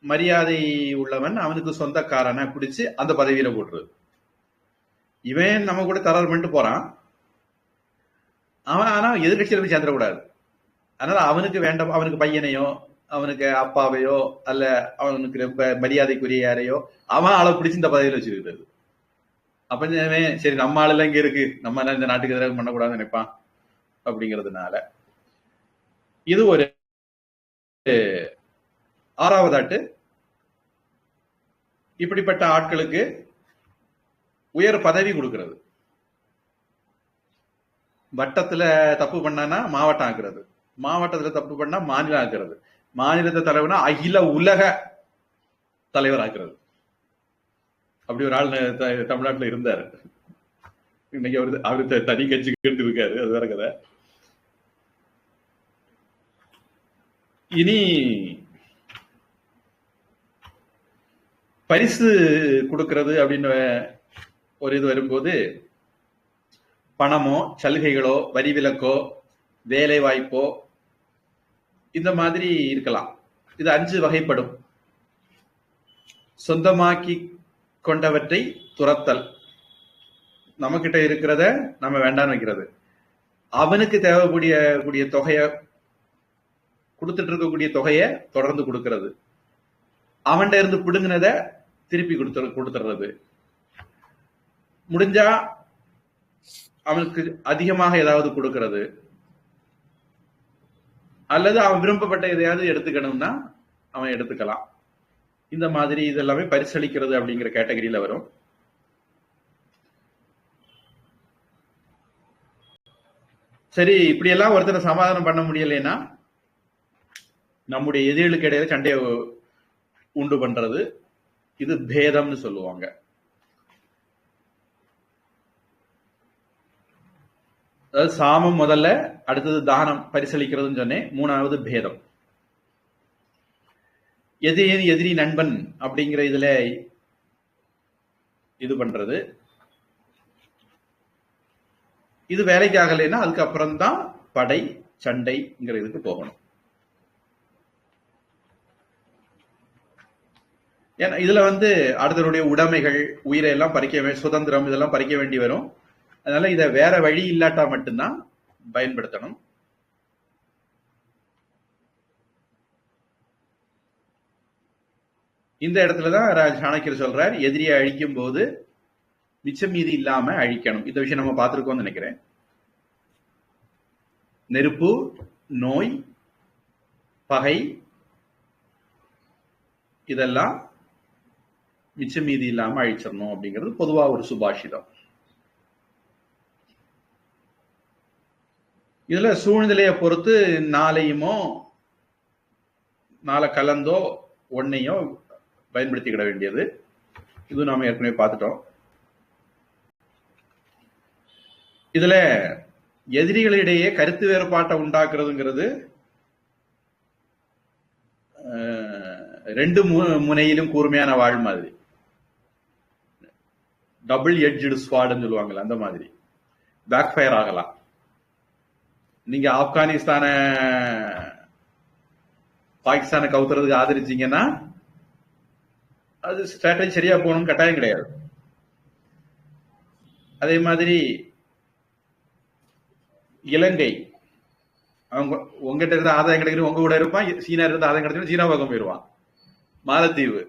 மரியாதை உள்ளவன், அவனுக்கு சொந்தக்காரனை பிடிச்சு அந்த பதவியில போட்டுறது. இவன் நம்ம கூட தரர் பண்ணிட்டு போறான், அவன் ஆனா எதிர்கட்சியில போய் சேர்ந்துடக்கூடாது. அதனால அவனுக்கு வேண்டாம், அவனுக்கு பையனையோ அவனுக்கு அப்பாவையோ அல்ல அவனுக்கு ரொம்ப மரியாதைக்குரிய யாரையோ அவன் ஆளை பிடிச்சு இந்த பதவியில வச்சிருக்கிறது. அப்ப சரி நம்ம ஆளெல்லாம் இங்க இருக்கு, நம்ம இந்த நாட்டுக்கு எதிராக பண்ணக்கூடாதுன்னு நினைப்பான். அப்படிங்கிறதுனால இது ஒரு ஆறாவதாட்டு. இப்படிப்பட்ட ஆட்களுக்கு உயர் பதவி கொடுக்கிறது. வட்டத்துல தப்பு பண்ணானா மாவட்டம் ஆக்குறது, மாவட்டத்துல தப்பு பண்ணா மாநிலம் ஆக்குறது, மாநிலத்தை தலைவனா அகில உலக தலைவர் ஆக்குறது. அப்படி ஒரு ஆள் தமிழ்நாட்டுல இருந்தாரு. இன்னைக்கு அவரு தனி கட்சிக்கிட்டு இருக்காரு, அது வேற கதை. இனி பரிசு கொடுக்கிறது அப்படின்னு ஒரு இது வரும்போது பணமோ சலுகைகளோ வரி விலக்கோ வேலை வாய்ப்போ இந்த மாதிரி இருக்கலாம். இது 5 வகைப்படும். சொந்தமாக்கி கொண்டவற்றை துரத்தல், நம்ம கிட்ட இருக்கிறத நம்ம வேண்டான்னு வைக்கிறது, அவனுக்கு தேவைக்கூடிய தொகையை கொடுத்துட்டு இருக்கக்கூடிய தொகையை தொடர்ந்து கொடுக்கிறது, அவன்கிட்ட இருந்து பிடுங்கினத திருப்பி கொடுத்துறது, முடிஞ்சா அவனுக்கு அதிகமாக ஏதாவது கொடுக்கிறது, அல்லது அவன் விரும்பப்பட்ட எதையாவது எடுத்துக்கணும்னா அவன் எடுத்துக்கலாம். இந்த மாதிரி இதெல்லாமே பரிசளிக்கிறது அப்படிங்கிற கேட்டகரியில வரும். சரி, இப்படி எல்லாம் ஒருத்தரை சமாதானம் பண்ண முடியலைன்னா நம்முடைய எதிரிகளுக்கு இடையில சண்டையை உண்டு பண்றது, இது பேதம்னு சொல்லுவாங்க. அதாவது சாமம் முதல்ல, அடுத்தது தானம் பரிசளிக்கிறதுன்னு சொன்னேன், மூணாவது பேதம். எதிரி நண்பன் அப்படிங்கிற இதுல இது பண்றது, இது வேலைக்கு ஆகலைன்னா அதுக்கப்புறம் தான் படை சண்டைங்கிற இதுக்கு போகணும். ஏன்னா இதுல அடுத்தவருடைய உடைமைகள் உயிரை எல்லாம் பறிக்க, சுதந்திரம் இதெல்லாம் பறிக்க வேண்டி வரும். அதனால இதை வேற வழி இல்லாட்டா மட்டும்தான் பயன்படுத்தணும். இந்த இடத்துலதான் சாணக்கியர் சொல்றார், எதிரியை அழிக்கும் போது மிச்சம் மீதி இல்லாம அழிக்கணும். இந்த விஷயம் நம்ம பார்த்திருக்கோம்னு நினைக்கிறேன். நெருப்பு, நோய், பகை இதெல்லாம் மிச்சம் மீதி இல்லாம அழிச்சிடணும் அப்படிங்கிறது பொதுவா ஒரு சுபாஷிதம். இதுல சூழ்நிலையை பொறுத்து நாளையுமோ நாளை கலந்தோ ஒன்னையோ பயன்படுத்திக்கிட வேண்டியது. இது நாம ஏற்கனவே பார்த்துட்டோம். இதுல எதிரிகளிடையே கருத்து வேறுபாட்டை உண்டாக்குறதுங்கிறது ரெண்டு முனையிலும் கூர்மையான வாழ் மாதிரி, டபுள் எட்ஜ்டு ஸ்வாட்னு சொல்லுவாங்கல்ல, அந்த மாதிரி பேக் ஃபயர் ஆகலாம். நீங்க ஆப்கானிஸ்தான பாகிஸ்தானை கவுத்துறதுக்கு ஆதரிச்சீங்கன்னா அது ஸ்ட்ராட்டஜி சரியா போகணும்னு கட்டாயம் கிடையாது. அதே மாதிரி இலங்கை, அவங்க உங்ககிட்ட இருந்த ஆதாயம் கிடைக்கணும் உங்க கூட இருப்பான், சீனா இருந்த ஆதாயம் கிடைக்கணும் சீனா பக்கம் போயிடுவான். மாலத்தீவு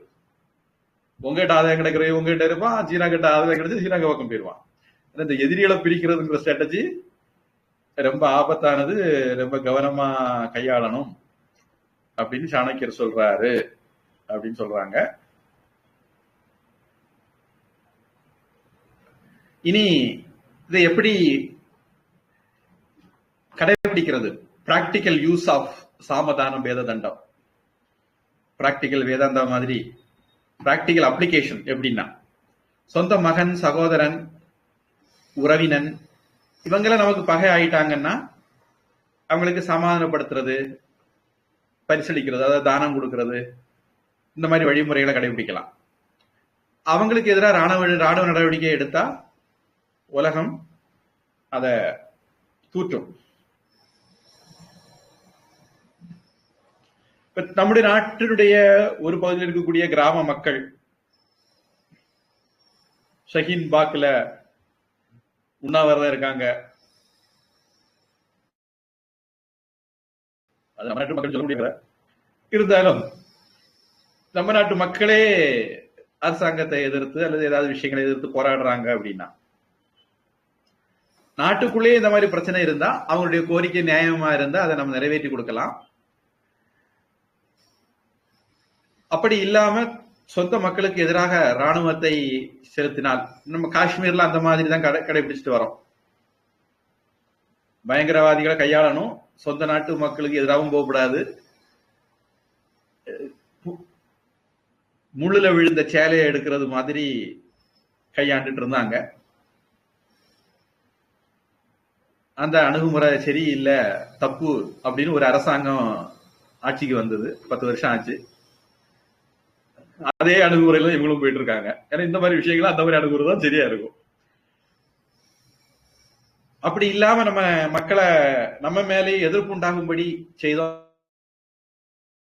உங்ககிட்ட ஆதாயம் கிடைக்கிறது உங்ககிட்ட இருப்பான், சீனா கிட்ட ஆதாயம் கிடைச்சு சீனா பக்கம் போயிருவான். இந்த எதிரிகளை பிரிக்கிறதுங்கிற ஸ்ட்ராட்டஜி ரொம்ப ஆபத்தானது, ரொம்ப கவனமா கையாளணும் அப்படின்னு சாணக்கியர் சொல்றாரு அப்படின்னு சொல்றாங்க. இனி இதை எப்படி கடைபிடிக்கிறது? பிராக்டிக்கல் யூஸ் ஆஃப் சாமதானம் வேத தண்டம், பிராக்டிக்கல் வேதாந்தா மாதிரி பிராக்டிக்கல் அப்ளிகேஷன் எப்படின்னா, சொந்த மகன், சகோதரன், உறவினன் இவங்கள நமக்கு பகை ஆயிட்டாங்கன்னா அவங்களுக்கு சமாதானப்படுத்துறது, பரிசளிக்கிறது, அதாவது தானம் கொடுக்கறது, இந்த மாதிரி வழிமுறைகளை கடைபிடிக்கலாம். அவங்களுக்கு எதிராக ராணுவ நடவடிக்கை எடுத்தா உலகம் அத தூற்றும். நம்முடைய நாட்டினுடைய ஒரு பகுதியில் இருக்கக்கூடிய கிராம மக்கள் ஷஹீன் பாக்ல உண்ணாவிரதம் இருக்காங்க. அது நம்ம நாட்டு மக்கள் சொல்ல முடியல. இருந்தாலும் நம்ம நாட்டு மக்களே அரசாங்கத்தை எதிர்த்து அல்லது ஏதாவது விஷயங்களை எதிர்த்து போராடுறாங்க அப்படின்னா, நாட்டுக்குள்ளே இந்த மாதிரி பிரச்சனை இருந்தா அவங்களுடைய கோரிக்கை நியாயமா இருந்தா அதை நம்ம நிறைவேற்றி கொடுக்கலாம். அப்படி இல்லாம சொந்த மக்களுக்கு எதிராக ராணுவத்தை செலுத்தினால், நம்ம காஷ்மீர்ல அந்த மாதிரி தான் கடைபிடிச்சிட்டு வரோம். பயங்கரவாதிகளை கையாளணும், சொந்த நாட்டு மக்களுக்கு எதிராகவும் போகக்கூடாது. முள்ளுல விழுந்த சேலையை எடுக்கிறது மாதிரி கையாண்டுட்டு இருந்தாங்க. அந்த அணுகுமுறை சரியில்லை, தப்பு அப்படின்னு ஒரு அரசாங்கம் ஆட்சிக்கு வந்தது. 10 வருஷம் ஆச்சு. அதே அணுகுமுறையில இவங்களும் போயிட்டு இருக்காங்க. ஏன்னா இந்த மாதிரி விஷயங்கள் அந்த மாதிரி அணுகுமுறை தான் சரியா இருக்கும். அப்படி இல்லாம நம்ம மக்களை நம்ம மேலே எதிர்ப்பு உண்டாகும்படி செய்தோம்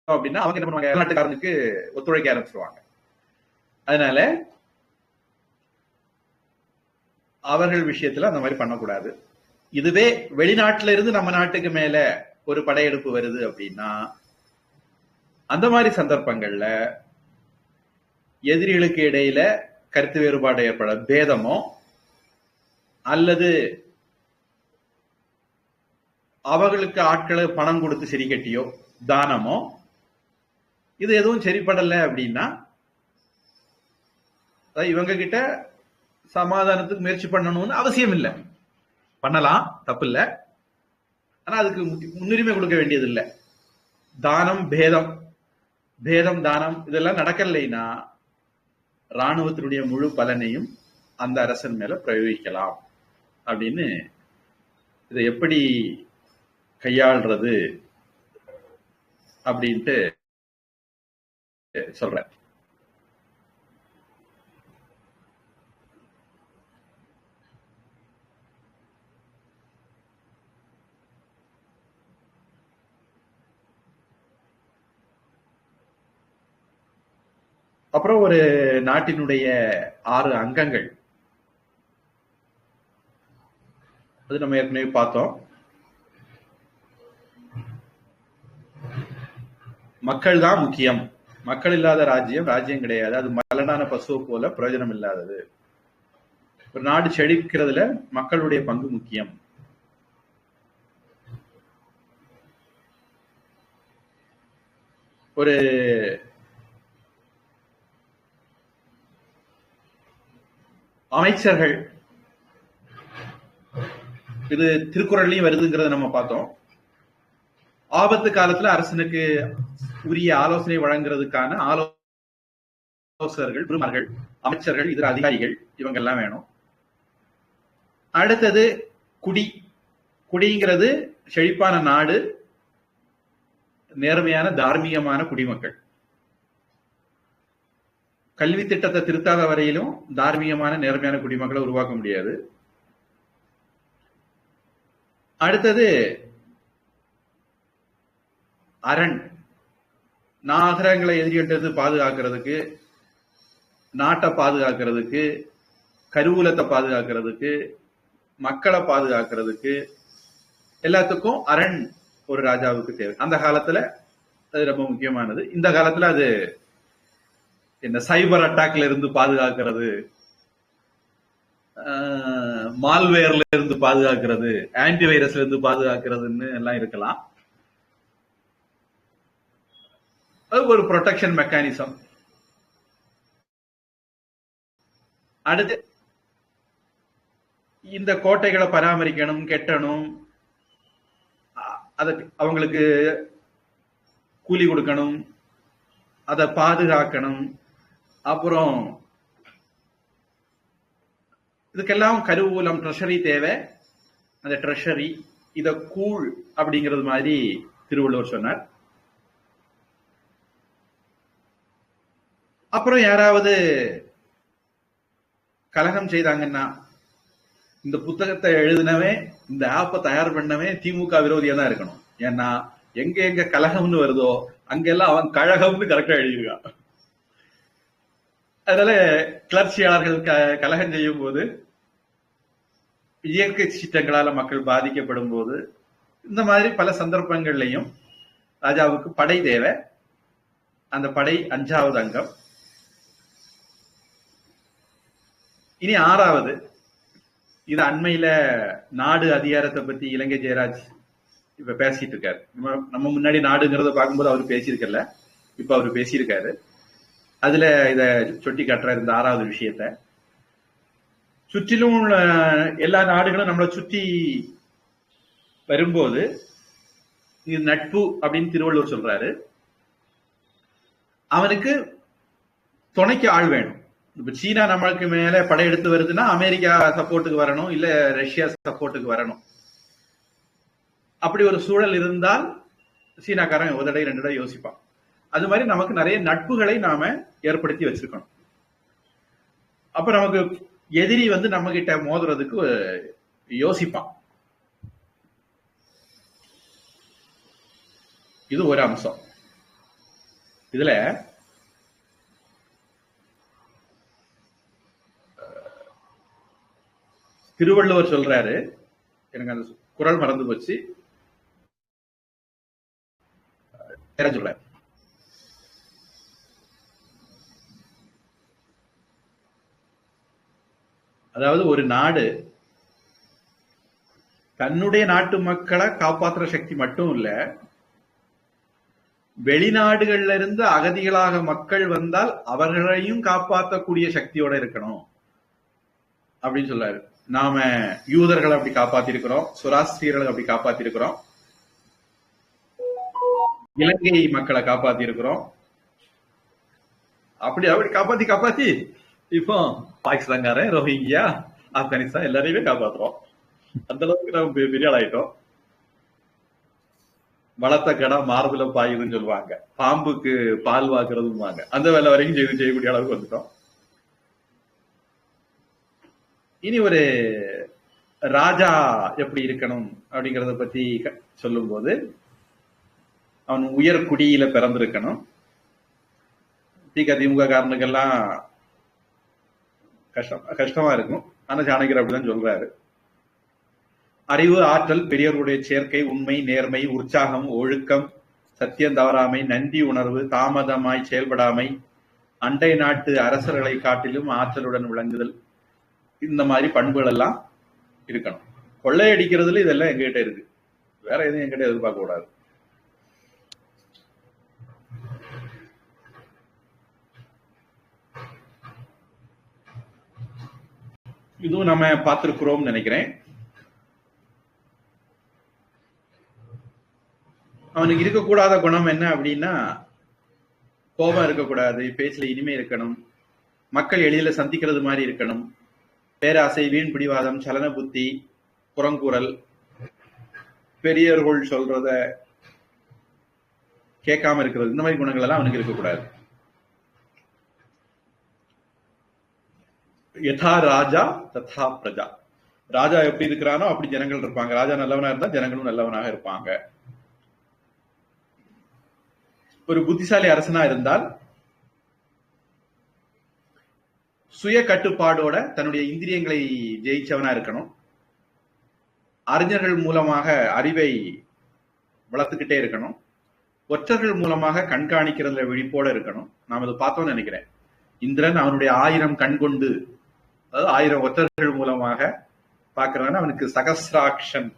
அப்படின்னா அவங்க என்ன பண்ணுவாங்க, நாட்டுக்காரனுக்கு ஒத்துழைக்க ஆரம்பிச்சிருவாங்க. அதனால அவர்கள் விஷயத்துல அந்த மாதிரி பண்ணக்கூடாது. இதுவே வெளிநாட்டுல இருந்து நம்ம நாட்டுக்கு மேல ஒரு படையெடுப்பு வருது அப்படின்னா அந்த மாதிரி சந்தர்ப்பங்கள்ல எதிரிகளுக்கு இடையில கருத்து வேறுபாடு ஏற்பட, பேதமோ அல்லது அவர்களுக்கு ஆட்களை பணம் கொடுத்து சரி கட்டியோ தானமோ இது எதுவும் சரிப்படலை அப்படின்னா இவங்க கிட்ட சமாதானத்துக்கு முயற்சி பண்ணணும்னு அவசியம் இல்லை. பண்ணலாம், தப்பு இல்லை. ஆனா அதுக்கு முன்னுரிமை கொடுக்க வேண்டியது இல்லை. தானம், பேதம் தானம் இதெல்லாம் நடக்கலைன்னா ராணுவத்தினுடைய முழு பலனையும் அந்த அரசன் மேல பிரயோகிக்கலாம் அப்படின்னு இதை எப்படி கையாள்றது அப்படின்ட்டு சொல்றேன். அப்புறம் ஒரு நாட்டினுடைய 6 அங்கங்கள், அது நம்ம ஏற்கனவே பார்த்தோம். மக்கள் தான் முக்கியம். மக்கள் இல்லாத ராஜ்யம் கிடையாது. அது மலடான பசுவை போல பிரயோஜனம் இல்லாதது. ஒரு நாடு செழிக்கிறதுல மக்களுடைய பங்கு முக்கியம். ஒரு அமைச்சர்கள், இது திருக்குறள்லையும் வருதுங்கிறத நம்ம பார்த்தோம். ஆபத்து காலத்துல அரசனுக்கு உரிய ஆலோசனை வழங்குறதுக்கான ஆலோசகர்கள், குருமார்கள், அமைச்சர்கள், இதர அதிகாரிகள் இவங்க எல்லாம் வேணும். அடுத்தது குடிங்கிறது செழிப்பான நாடு, நேர்மையான தார்மீகமான குடிமக்கள். கல்வி திட்டத்தை திருத்தாத வரையிலும் தார்மீகமான நேர்மையான குடிமக்களை உருவாக்க முடியாது. அடுத்தது அரண், நாகரங்களை எதிரிகிட்டது பாதுகாக்கிறதுக்கு, நாட்டை பாதுகாக்கிறதுக்கு, கருவூலத்தை பாதுகாக்கிறதுக்கு, மக்களை பாதுகாக்கிறதுக்கு, எல்லாத்துக்கும் அரண் ஒரு ராஜாவுக்கு தேவை. அந்த காலத்துல அது ரொம்ப முக்கியமானது. இந்த காலத்துல அது என்ன சைபர் அட்டாக்ல இருந்து பாதுகாக்கிறது, மால்வேர்ல இருந்து பாதுகாக்கிறது, ஆன்டி வைரஸ்ல இருந்து பாதுகாக்கிறதுன்னு எல்லாம் இருக்கலாம். அது ஒரு ப்ரொடெக்ஷன் மெக்கானிசம். அடுத்து இந்த கோட்டைகளை பராமரிக்கணும், கெட்டணும், அதுக்கு அவங்களுக்கு கூலி கொடுக்கணும், அதை பாதுகாக்கணும். அப்புறம் இதுக்கெல்லாம் கருவூலம் ட்ரெஷரி தேவை. அந்த ட்ரெஷரி இத கூழ் அப்படிங்கிறது மாதிரி திருவள்ளுவர் சொன்னார். அப்புறம் யாராவது கலகம் செய்தாங்கன்னா, இந்த புத்தகத்தை எழுதினவன், இந்த ஆப்பை தயார் பண்ணவே திமுக விரோதியா தான் இருக்கணும். ஏன்னா எங்க எங்க கலகம்னு வருதோ அங்கெல்லாம் அவன் கழகம்னு கரெக்டா எழுதியிருக்கான். அதனால கிளர்ச்சியாளர்கள் கலகம் செய்யும் போது, இயற்கை சீற்றங்களால மக்கள் பாதிக்கப்படும் போது, இந்த மாதிரி பல சந்தர்ப்பங்கள்லையும் ராஜாவுக்கு படை தேவை. அந்த படை 5வது அங்கம். இனி 6வது, இது அண்மையில நாடு அதிகாரத்தை பத்தி இலங்கை ஜெயராஜ் இப்ப பேசிட்டு இருக்காரு. நம்ம முன்னாடி நாடுங்கிறத பார்க்கும்போது அவர் பேசியிருக்கல, இப்ப அவர் பேசியிருக்காரு. அதுல இத சுட்டி காட்டுறாரு இந்த 6வது விஷயத்த. சுற்றிலும் எல்லா நாடுகளும் நம்மளை சுற்றி வரும்போது இது நட்பு அப்படின்னு திருவள்ளுவர் சொல்றாரு. அவனுக்கு துணைக்கு ஆள் வேணும். இப்ப சீனா நம்மளுக்கு மேல படையெடுத்து வருதுன்னா அமெரிக்கா சப்போர்ட்டுக்கு வரணும், இல்ல ரஷ்யா சப்போர்ட்டுக்கு வரணும். அப்படி ஒரு சூழல் இருந்தால் சீனாக்காரன் ஒரு தடவை 2 தடவை யோசிப்பான். அது மாதிரி நமக்கு நிறைய நட்புகளை நாம ஏற்படுத்தி வச்சிருக்கணும். அப்ப நமக்கு எதிரி வந்து நம்ம கிட்ட மோதுறதுக்கு யோசிப்பான். இது ஒரு அம்சம். இதுல திருவள்ளுவர் சொல்றாரு, எனக்கு அந்த குறள் மறந்து போச்சு, சொல்றாரு. அதாவது ஒரு நாடு தன்னுடைய நாட்டு மக்களை காப்பாற்றுற சக்தி மட்டும் இல்ல, வெளிநாடுகள்ல இருந்து அகதிகளாக மக்கள் வந்தால் அவர்களையும் காப்பாற்றக்கூடிய சக்தியோட இருக்கணும் அப்படின்னு சொல்றாரு. நாம யூதர்களை அப்படி காப்பாத்திருக்கிறோம், சுராஸ்திரியர்களை அப்படி காப்பாத்திருக்கிறோம், இலங்கை மக்களை காப்பாத்திருக்கிறோம். அப்படி அப்படி காப்பாத்தி இப்போ பாகிஸ்தான்காரன், ரோஹிங்கியா, ஆப்கானிஸ்தான் எல்லாரையுமே காப்பாத்துறோம். அந்த அளவுக்கு நம்ம பெரிய ஆளாயிட்டோம். வளர்த்த கடை மார்புல பாயுதுன்னு சொல்லுவாங்க, பாம்புக்கு பால் வாக்குறதுவாங்க. அந்த வேலை வரைக்கும் செய்யக்கூடிய அளவுக்கு வந்துட்டோம். இனி ஒரு ராஜா எப்படி இருக்கணும் அப்படிங்கறத பத்தி சொல்லும் போது, அவன் உயர் குடியில பிறந்திருக்கணும். திமுக காரனுக்கெல்லாம் கஷ்டமா இருக்கும். ஆனா சாணக்கியர் அப்படிதான் சொல்றாரு. அறிவு, ஆற்றல், பெரியவர்களுடைய சேர்க்கை, உண்மை, நேர்மை, உற்சாகம், ஒழுக்கம், சத்தியம் தவறாமை, நன்றி உணர்வு, தாமதமாய் செயல்படாமை, அண்டை நாட்டு அரசர்களை காட்டிலும் ஆற்றலுடன் விளங்குதல், இந்த மாதிரி பண்புகள் எல்லாம் இருக்கணும். கொள்ளையடிக்கிறதுல இதெல்லாம் எங்ககிட்ட இருக்கு, வேற எதுவும் என்கிட்ட எதிர்பார்க்க கூடாது. இதுவும் நம்ம பார்த்திருக்கிறோம் நினைக்கிறேன். அவனுக்கு இருக்கக்கூடாத குணம் என்ன அப்படின்னா, கோபம் இருக்கக்கூடாது, பேச்சுல இனிமை இருக்கணும், மக்கள் எளிதில் சந்திக்கிறது மாதிரி இருக்கணும், பேராசை, வீண் பிடிவாதம், சலன புத்தி, புறங்கூறல், பெரியவர்கள் சொல்றத கேட்காம இருக்கிறது, இந்த மாதிரி குணங்கள் எல்லாம் அவனுக்கு இருக்கக்கூடாது. யதா ராஜா ததா பிரஜா. ராஜா எப்படி இருக்கிறானோ அப்படி ஜனங்கள் இருப்பாங்க. ராஜா நல்லவனா இருந்தா ஜனங்களும் நல்லவனாக இருப்பாங்க. ஒரு புத்திசாலி அரசனா இருந்தால் சுய கட்டுப்பாடோட தன்னுடைய இந்திரியங்களை ஜெயிச்சவனா இருக்கணும். அறிஞர்கள் மூலமாக அறிவை வளர்த்துக்கிட்டே இருக்கணும். ஒற்றர்கள் மூலமாக கண்காணிக்கிறதுல விழிப்போட இருக்கணும். நாம் அதை பார்த்தோம்னு நினைக்கிறேன். இந்திரன் அவனுடைய 1000 கண் கொண்டு, அதாவது 1000 ஒற்றர்கள் மூலமாக பார்க்கறான். அவனுக்கு சகஸ்ராக்ஷன்,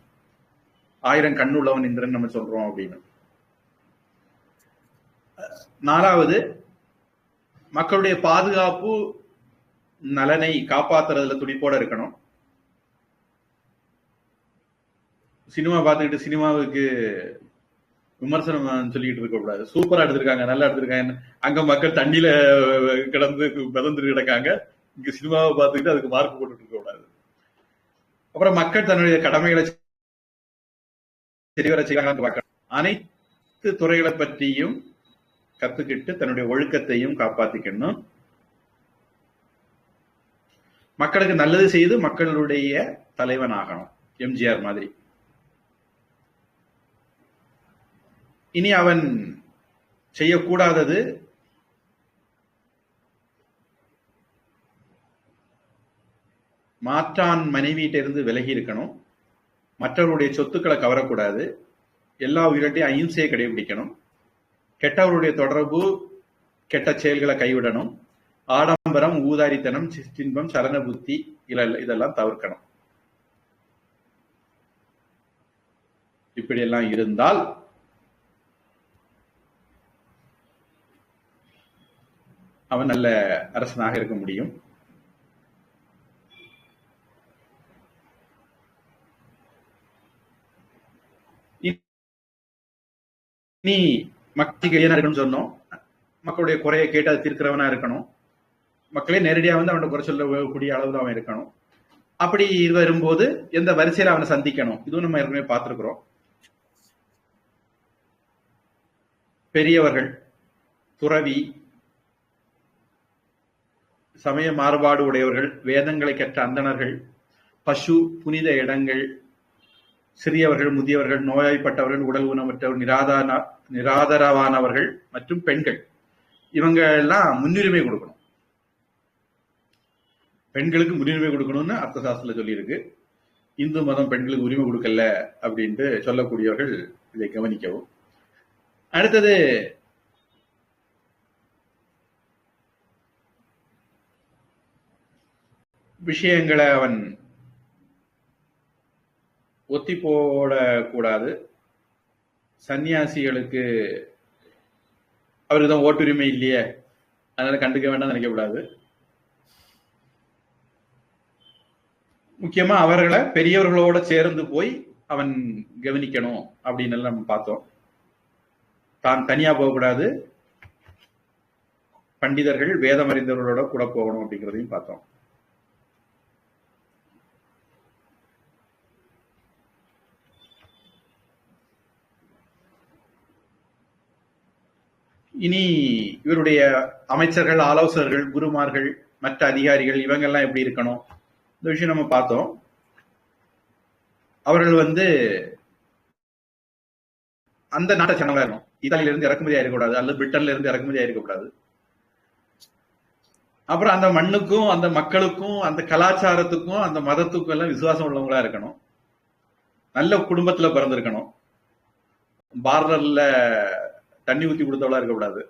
1000 கண் உள்ளவன் இந்திரன் நம்ம சொல்றோம் அப்படின்னு. 4வது, மக்களுடைய பாதுகாப்பு நலனை காப்பாத்துறதுல துடிப்போட இருக்கணும். சினிமா பார்த்துக்கிட்டு சினிமாவுக்கு விமர்சனம் சொல்லிட்டு இருக்க கூடாது. சூப்பரா எடுத்திருக்காங்க, நல்லா எடுத்திருக்காங்க, அங்க மக்கள் தண்ணியில கிடந்து மிதந்து கிடக்காங்க, இங்க சினிமாவை பார்த்துக்கிட்டு அதுக்கு மார்க் போட்டுட்டு இருக்க கூடாது. அப்புறம் மக்கள் தன்னுடைய கடமைகளை சரிவர செய்யறாங்க. அனைத்து துறைகளை பற்றியும் கத்துக்கிட்டு தன்னுடைய ஒழுக்கத்தையும் காப்பாத்திக்கணும். மக்களுக்கு நல்லது செய்து மக்களுடைய தலைவன் ஆகணும், எம்ஜிஆர் மாதிரி. இனி அவன் செய்யக்கூடாதது மாற்றான் மனைவியிட்ட இருந்து விலகி இருக்கணும், மற்றவருடைய சொத்துக்களை கவரக்கூடாது, எல்லா உயிரிட்டையும் அஹிம்சையை கடைபிடிக்கணும், கெட்டவருடைய தொடர்பு கெட்ட செயல்களை கைவிடணும், ஆடம்பரம், ஊதாரித்தனம், சிற்றின்பம், சலன புத்தி இதெல்லாம் தவிர்க்கணும். இப்படியெல்லாம் இருந்தால் அவன் நல்ல அரசனாக இருக்க முடியும். நீ மக்களுக்கு என்ன இருக்கணும்னு சொன்னோம், மக்களுடைய குறையை கேட்டு அதை தீர்க்கிறவனா இருக்கணும், மக்களே நேரடியா வந்து அவனை குறை சொல்லக்கூடிய அளவுல அவன் இருக்கணும். அப்படி வரும்போது எந்த வரிசையில அவனை சந்திக்கணும், இதுவும் நம்ம ஏற்கனவே பார்த்திருக்கிறோம். பெரியவர்கள், துறவி, சமய மாறுபாடு உடையவர்கள், வேதங்களை கற்ற அந்தணர்கள், பசு, புனித இடங்கள், சிறியவர்கள், முதியவர்கள், நோய்வாய்ப்பட்டவர்கள், உடல் ஊனமற்றவர்கள், நிராதரவானவர்கள் மற்றும் பெண்கள், இவங்க எல்லாம் முன்னுரிமை கொடுக்கணும். பெண்களுக்கு முன்னுரிமை கொடுக்கணும்னு அர்த்த சாஸ்திரத்துல சொல்லி இருக்கு. இந்து மதம் பெண்களுக்கு உரிமை கொடுக்கல அப்படின்ட்டு சொல்லக்கூடியவர்கள் இதை கவனிக்கவும். அடுத்தது, விஷயங்களை அவன் ஒத்தி போடக்கூடாது. சன்னியாசிகளுக்கு அவருக்கு தான் ஓட்டுரிமை இல்லையே, அதனால கண்டுக்க வேண்டாம் நினைக்கக்கூடாது. முக்கியமா அவர்களை பெரியவர்களோட சேர்ந்து போய் அவன் கவனிக்கணும் அப்படின்னு நம்ம பார்த்தோம். தான் தனியா போகக்கூடாது, பண்டிதர்கள், வேதம் அறிந்தவர்களோட கூட போகணும் அப்படிங்கிறதையும் பார்த்தோம். இனி இவருடைய அமைச்சர்கள், ஆலோசகர்கள், குருமார்கள், மற்ற அதிகாரிகள், இவங்கெல்லாம் எப்படி இருக்கணும், இந்த விஷயம் நம்ம பார்த்தோம். அவர்கள் அந்த நாட்டை சேர்ந்தவங்களா இருக்கணும். இத்தாலியில இருந்து இறக்குமதி ஆயிருக்கக்கூடாது, அல்லது பிரிட்டன்ல இருந்து இறக்குமதி ஆயிருக்கக்கூடாது. அப்புறம் அந்த மண்ணுக்கும் அந்த மக்களுக்கும் அந்த கலாச்சாரத்துக்கும் அந்த மதத்துக்கும் எல்லாம் விசுவாசம் உள்ளவங்களா இருக்கணும். நல்ல குடும்பத்துல பிறந்திருக்கணும். பார்லர்ல தண்ணி ஊத்தி கொடுத்தவளா இருக்கக்கூடாது.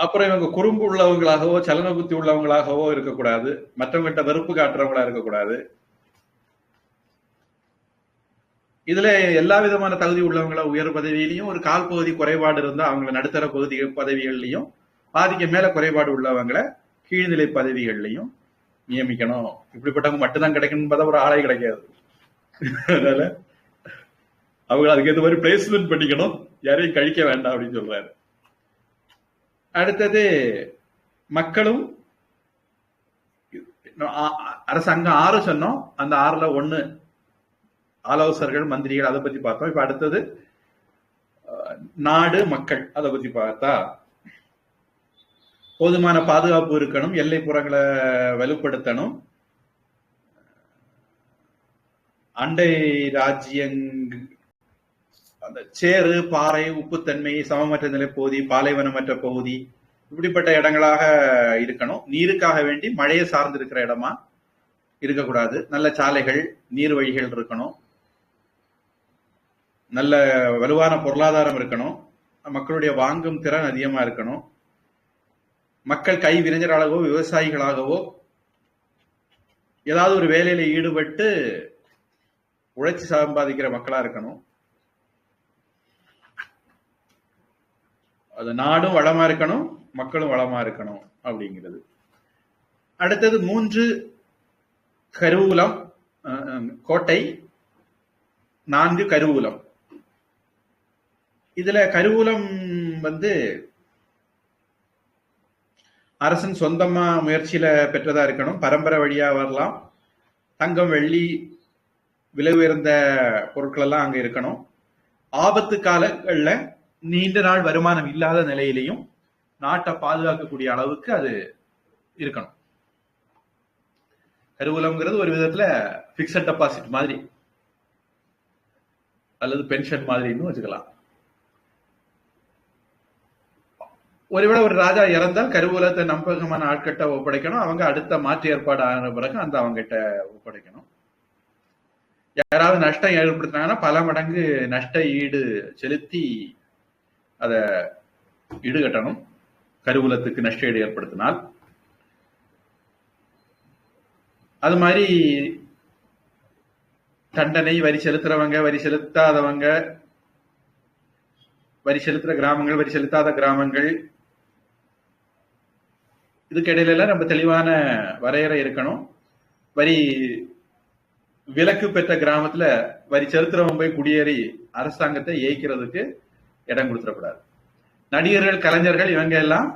அப்புறம் இவங்க குறும்பு உள்ளவங்களாகவோ சலன புத்தி உள்ளவங்களாகவோ இருக்கக்கூடாது. மற்றவங்கள்ட்ட வெறுப்பு காட்டுறவங்களா இருக்கக்கூடாது. இதுல எல்லா விதமான தகுதி உள்ளவங்கள உயர் பதவியிலையும், ஒரு கால் பகுதி குறைபாடு இருந்தா அவங்கள நடுத்தர பகுதி பதவிகள்லையும், பாதிக்கு மேல குறைபாடு உள்ளவங்களை கீழ்நிலை பதவிகள்லையும் நியமிக்கணும். இப்படிப்பட்டவங்க மட்டும்தான் கிடைக்கணும், ஒரு ஆளே கிடைக்காது. அதனால அவங்க அதுக்கு ஏற்ற மாதிரி பிளேஸ்மெண்ட் பண்ணிக்கணும், யாரையும் கழிக்க வேண்டாம் அப்படின்னு சொல்றாரு. அடுத்தது, மக்களும் அரசாங்கம் 6 சொன்னோம், அந்த 6ல 1 ஆலோசகர்கள், மந்திரிகள், அதை பத்தி பார்த்தோம். இப்ப அடுத்தது நாடு, மக்கள், அதை பத்தி பார்த்தா, போதுமான பாதுகாப்பு இருக்கணும், எல்லை புறங்களை வலுப்படுத்தணும், அண்டை ராஜ்யங்கள், அந்த சேறு, பாறை, உப்புத்தன்மை, சமமற்ற நிலைப்பகுதி, பாலைவனமற்ற பகுதி, இப்படிப்பட்ட இடங்களாக இருக்கணும். நீருக்காக வேண்டி மழையை சார்ந்து இருக்கிற இடமா இருக்கக்கூடாது. நல்ல சாலைகள், நீர் வழிகள் இருக்கணும். நல்ல வலுவான பொருளாதாரம் இருக்கணும். மக்களுடைய வாங்கும் திறன் அதிகமா இருக்கணும். மக்கள் கை வினைஞர்களாகவோ விவசாயிகளாகவோ ஏதாவது ஒரு வேலையில ஈடுபட்டு உழைச்சி சம்பாதிக்கிற மக்களா இருக்கணும். அது நாடும் வளமா இருக்கணும், மக்களும் வளமா இருக்கணும் அப்படிங்கிறது. அடுத்தது 3 கருவூலம், கோட்டை, 4 கருவூலம். இதுல கருவூலம் அரசன் சொந்தமா முயற்சியில பெற்றதா இருக்கணும், பரம்பரை வழியா வரலாம், தங்கம் வெள்ளி விலை உயர்ந்த பொருட்கள் எல்லாம் அங்க இருக்கணும். ஆபத்து காலங்கள்ல நீண்ட நாள் வருமானம் இல்லாத நிலையிலையும் நாட்டை பாதுகாக்கக்கூடிய அளவுக்கு அது இருக்கணும். கருவூலம்ங்கிறது ஒரு விதத்துல பிக்சட் டெபாசிட் மாதிரி அல்லது பென்ஷன் மாதிரின்னு வச்சுக்கலாம். ஒருவேளை ஒரு ராஜா இறந்தால் கருவூலத்தை நம்பகமான ஆட்கிட்ட ஒப்படைக்கணும். அவங்க அடுத்த மாற்று ஏற்பாடு ஆன பிறகு அந்த அவங்ககிட்ட ஒப்படைக்கணும். யாராவது நஷ்டம் ஏற்படுத்தினாங்கன்னா பல மடங்கு நஷ்ட ஈடு செலுத்தி அதை ஈடுகட்டணும். கருவூலத்துக்கு நஷ்ட ஈடு ஏற்படுத்தினால் அது மாதிரி தண்டனை, வரி செலுத்துறவங்க, வரி செலுத்தாதவங்க, வரி செலுத்துற கிராமங்கள், வரி செலுத்தாத கிராமங்கள், இதுக்கு இடையில நம்ம தெளிவான வரையறை இருக்கணும். வரி விலக்கு பெற்ற கிராமத்துல வரி செலுத்துறவங்க போய் குடியேறி அரசாங்கத்தை ஏய்க்கிறதுக்கு இடம் கொடுத்துடக்கூடாது. நடிகர்கள், கலைஞர்கள் இவங்க எல்லாம்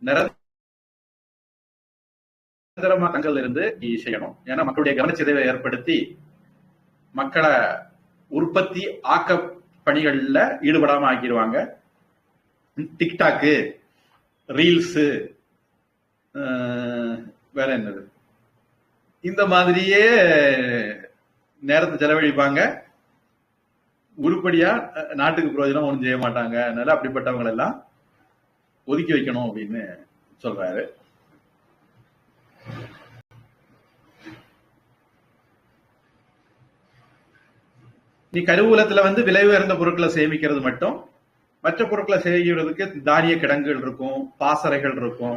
நிரந்தரமா தங்கள் இருந்து செய்யணும். ஏன்னா மக்களுடைய கவனச்சிதைவை ஏற்படுத்தி மக்களை உற்பத்தி ஆக்க பணிகள்ல ஈடுபடாம ஆக்கிடுவாங்க. டிக்டாக்கு, ரீல்ஸ், வேற என்னது, இந்த மாதிரியே நேரத்தை செலவழிப்பாங்க. உருப்படியா நாட்டுக்கு பிரயோஜனம் ஒன்றும் செய்ய மாட்டாங்க. அதனால அப்படிப்பட்டவங்க எல்லாம் ஒதுக்கி வைக்கணும் அப்படின்னு சொல்றாரு. நீ கருவூலத்துல விலை உயர்ந்த பொருட்களை சேமிக்கிறது மட்டும், மற்ற பொருட்களை சேமிக்கிறதுக்கு தானிய கிடங்குகள் இருக்கும், பாசறைகள் இருக்கும்.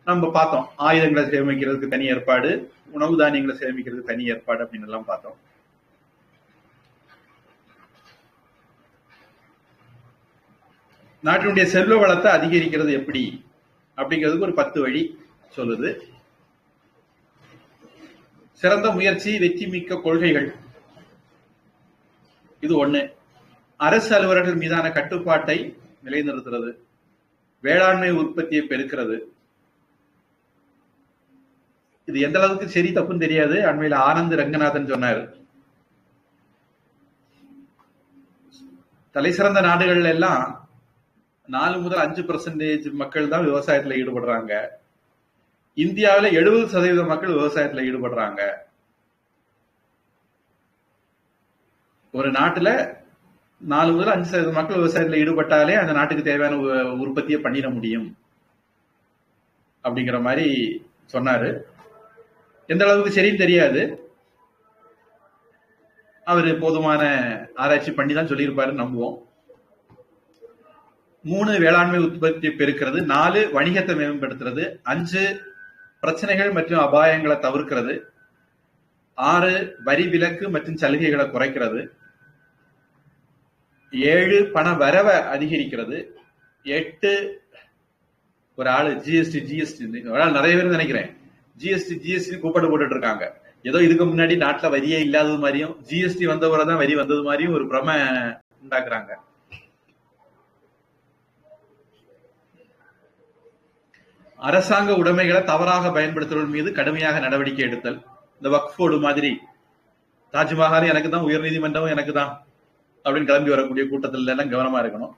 நம்ம பார்த்தோம், ஆயுதங்களை சேமிக்கிறதுக்கு தனி ஏற்பாடு, உணவு தானியங்களை சேமிக்கிறதுக்கு தனி ஏற்பாடு அப்படின்னு எல்லாம் பார்த்தோம். நாட்டினுடைய செல்வ வளத்தை அதிகரிக்கிறது எப்படி அப்படிங்கிறதுக்கு ஒரு 10 வழி சொல்லுது. சிறந்த முயற்சி, வெற்றி மிக்க கொள்கைகள், இது ஒண்ணு. அரசு அலுவலர்கள் மீதான கட்டுப்பாட்டை நிலைநிறுத்துறது, வேளாண்மை உற்பத்தியை பெருக்கிறது. இது எந்த அளவுக்கு சரி தப்புன்னு தெரியாது. அண்மையில ஆனந்த் ரங்கநாதன் சொன்னார், தலை சிறந்த நாடுகள் எல்லாம் 4 முதல் 5% மக்கள் தான் விவசாயத்துல ஈடுபடுறாங்க. இந்தியாவில 70% மக்கள் விவசாயத்துல ஈடுபடுறாங்க. ஒரு நாட்டுல 4 முதல் 5% மக்கள் விவசாயத்துல ஈடுபட்டாலே அந்த நாட்டுக்கு தேவையான உற்பத்தியை பண்ணிட முடியும் அப்படிங்கிற மாதிரி சொன்னாரு. எந்த அளவுக்கு சரின்னு தெரியாது. அவரு போதுமான ஆராய்ச்சி பண்ணி தான் சொல்லியிருப்பாருன்னு நம்புவோம். 3 வேளாண்மை உற்பத்தியை பெருக்கிறது, 4 வணிகத்தை மேம்படுத்துறது, 5 பிரச்சனைகள் மற்றும் அபாயங்களை தவிர்க்கிறது, 6 வரி விலக்கு மற்றும் சலுகைகளை குறைக்கிறது, 7 பண வரவை அதிகரிக்கிறது, 8 ஒரு ஆளு ஜிஎஸ்டி நிறைய பேர் நினைக்கிறேன் ஜிஎஸ்டி கூப்பாடு போட்டுட்டு இருக்காங்க. ஏதோ இதுக்கு முன்னாடி நாட்டுல வரியே இல்லாதது மாதிரியும் ஜிஎஸ்டி வந்தவரை வரி வந்தது மாதிரியும் ஒரு பிரம உண்டாக்குறாங்க. அரசாங்க உடைமைகளை தவறாக பயன்படுத்துவதன் மீது கடுமையாக நடவடிக்கை எடுத்தல். இந்த வக்ஃப் போர்டு மாதிரி தாஜ்மஹால் எனக்கு தான், உயர் நீதிமன்றம் எனக்கு தான் அப்படின்னு கிளம்பி வரக்கூடிய கூட்டத்துல எல்லாம் கவனமா இருக்கணும்.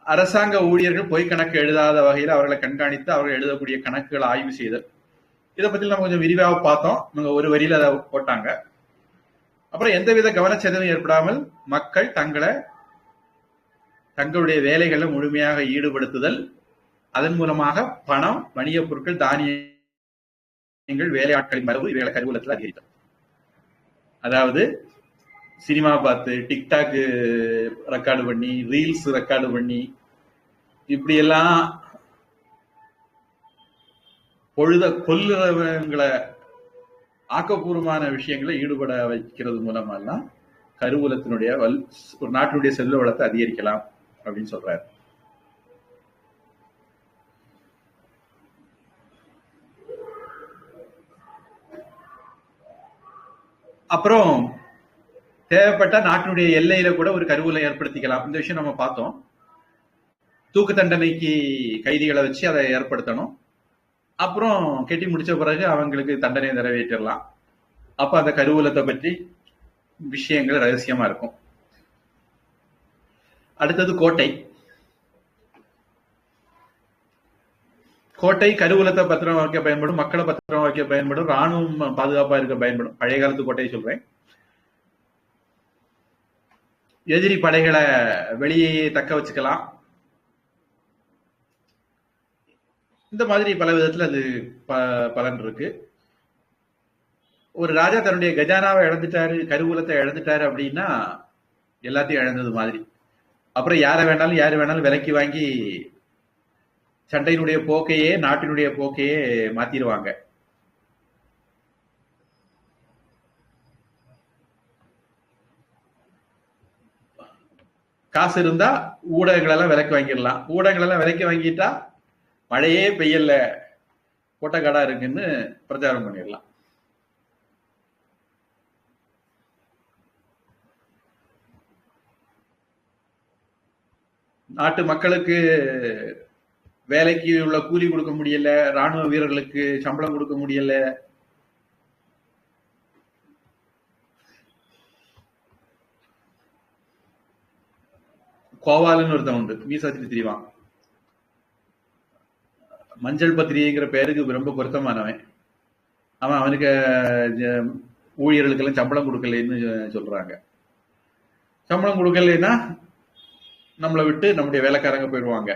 அரசாங்க ஊழியர்கள் பொய் கணக்கு எழுதாத வகையில் அவர்களை கண்காணித்து அவர்கள் எழுதக்கூடிய கணக்குகளை ஆய்வு செய்தல். இதை பத்தி நம்ம கொஞ்சம் விரிவாக பார்த்தோம். இவங்க ஒரு வரியில அதை போட்டாங்க. அப்புறம் எந்தவித கவனச்சிதைவும் ஏற்படாமல் மக்கள் தங்களுடைய வேலைகளை முழுமையாக ஈடுபடுத்துதல், அதன் மூலமாக பணம், வணிக பொருட்கள், தானியங்கள், வேலையாட்களின் வரவு இவைகளை கருவூலத்தில் அதிகரித்தல். அதாவது சினிமா பார்த்து டிக்டாக் ரெக்கார்டு பண்ணி ரீல்ஸ் ரெக்கார்டு பண்ணி இப்படி எல்லாம் பொழுத கொல்லுறவங்களை ஆக்கப்பூர்வமான விஷயங்களை ஈடுபட வைக்கிறது மூலமெல்லாம் கருவூலத்தினுடைய ஒரு நாட்டினுடைய செல்வ வளத்தை அதிகரிக்கலாம் அப்படின்னு சொல்றாரு. அப்புறம் தேவைப்பட்ட நாட்டினுடைய எல்லையில கூட ஒரு கருவூலம் ஏற்படுத்திக்கலாம். இந்த விஷயம் நம்ம பார்த்தோம். தூக்கு தண்டனைக்கு கைதிகளை வச்சு அதை ஏற்படுத்தணும். அப்புறம் கெட்டி முடிச்ச பிறகு அவங்களுக்கு தண்டனை நிறைவேற்றலாம். அப்ப அந்த கருவூலத்தை பற்றி விஷயங்கள் ரகசியமா இருக்கும். அடுத்தது கோட்டை. கோட்டை கருவூலத்தை பத்திரம் வைக்க பயன்படும், மக்களை பத்திரம் வைக்க பயன்படும், ராணுவம் பாதுகாப்பா இருக்க பயன்படும். பழைய காலத்து கோட்டையை சொல்றேன். எதிரி படைகளை வெளியே தக்க வச்சுக்கலாம். இந்த மாதிரி பல விதத்துல அது பலன் இருக்கு. ஒரு ராஜா தன்னுடைய கஜானாவை இழந்துட்டாரு, கருவூலத்தை இழந்துட்டாரு அப்படின்னா எல்லாத்தையும் இழந்தது மாதிரி. அப்புறம் யாரு வேணாலும் விலைக்கு வாங்கி சண்டையினுடைய போக்கையே, நாட்டினுடைய போக்கையே மாத்திடுவாங்க. காசு இருந்தா ஊடகங்கள் எல்லாம் விலைக்கு வாங்கிடலாம். ஊடகங்கள் எல்லாம் விலைக்கு வாங்கிட்டா மழையே பெய்யல, கோட்டைக்காடா இருக்குன்னு பிரச்சாரம் பண்ணிடலாம். நாட்டு மக்களுக்கு வேலைக்கு உள்ள கூலி கொடுக்க முடியல, ராணுவ வீரர்களுக்கு சம்பளம் கொடுக்க முடியல, கோவாலுன்னு ஒருத்தன் உண்டு, மீசாத்திரி திரிவான். மஞ்சள் பத்திரிகைங்கிற பேருக்கு ரொம்ப பொருத்தமானவன். அவனுக்கு ஊழியர்களுக்கெல்லாம் சம்பளம் கொடுக்கலன்னு சொல்றாங்க. சம்பளம் கொடுக்கலைன்னா நம்மளை விட்டு நம்முடைய வேலைக்காரங்க போயிடுவாங்க.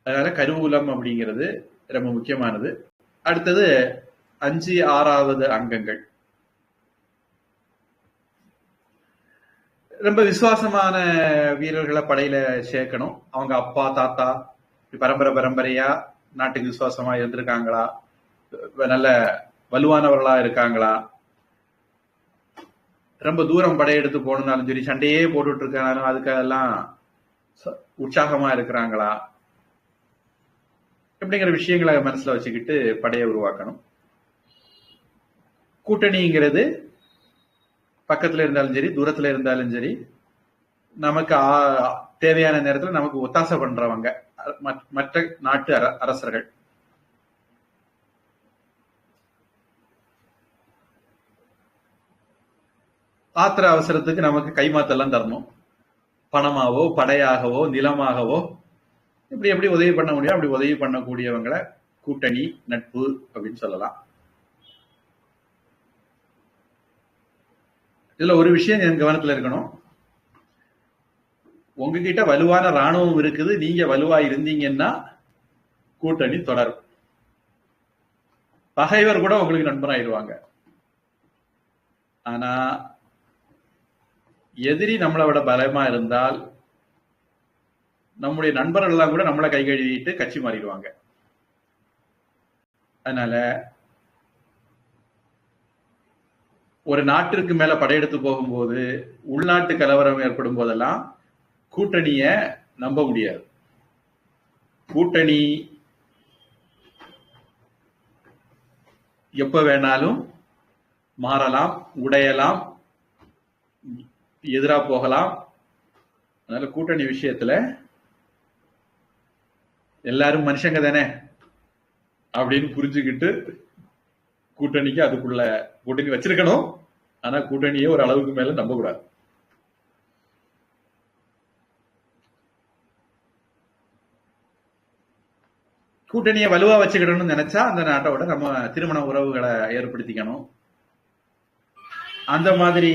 அதனால கருவூலம் அப்படிங்கிறது ரொம்ப முக்கியமானது. அடுத்தது 5, 6வது அங்கங்கள். ரொம்ப விசுவாசமான வீரர்களை படையில சேர்க்கணும். அவங்க அப்பா தாத்தா பரம்பரையா நாட்டுக்கு விசுவாசமா இருந்திருக்காங்களா, நல்ல வலுவானவர்களா இருக்காங்களா, ரொம்ப தூரம் படையெடுத்து போகணும்னாலும் சரி, சண்டையே போட்டுட்டு இருக்காலும் அதுக்கெல்லாம் உற்சாகமா இருக்கிறாங்களா, அப்படிங்கிற விஷயங்களை மனசுல வச்சுக்கிட்டு படையை உருவாக்கணும். கூட்டணிங்கிறது பக்கத்துல இருந்தாலும் சரி, தூரத்துல இருந்தாலும் சரி, நமக்கு தேவையான நேரத்துல நமக்கு ஒத்தாசை பண்றவங்க மற்ற நாட்டு அரசர்கள். ஆத்திர அவசரத்துக்கு நமக்கு கைமாத்தெல்லாம் தரணும். பணமாவோ படையாகவோ நிலமாகவோ எப்படி உதவி பண்ண முடியும் அப்படி உதவி பண்ணக்கூடியவங்களை கூட்டணி நட்பு அப்படின்னு சொல்லலாம். இதுல ஒரு விஷயம் என் கவனத்துல இருக்கணும். உங்ககிட்ட வலுவான ராணுவம் இருக்குது, நீங்க வலுவா இருந்தீங்கன்னா கூட்டணி தொடரும். பகைவர் கூட உங்களுக்கு நண்பராயிடுவாங்க. ஆனா எதிரி நம்மளை விட பலமா இருந்தால் நம்முடைய நண்பர்கள் எல்லாம் கூட நம்மளை கை கழுவிட்டு கட்சி மாறிடுவாங்க. அதனால ஒரு நாட்டிற்கு மேல படையெடுத்து போகும்போது, உள்நாட்டு கலவரம் ஏற்படும் போதெல்லாம் கூட்டணிய நம்ப முடியாது. கூட்டணி எப்ப வேணாலும் மாறலாம், உடையலாம், எதிரா போகலாம். அதனால கூட்டணி விஷயத்துல எல்லாரும் மனுஷங்க தானே அப்படின்னு புரிஞ்சுக்கிட்டு கூட்டணிக்கு அதுக்குள்ள கூட்டணி வச்சிருக்கணும். ஆனா கூட்டணியை ஒரு அளவுக்கு மேல நம்ப கூடாது. கூட்டணியை வலுவா வச்சுக்கிடணும்னு நினைச்சா அந்த நாட்டோட நம்ம திருமண உறவுகளை ஏற்படுத்திக்கணும். அந்த மாதிரி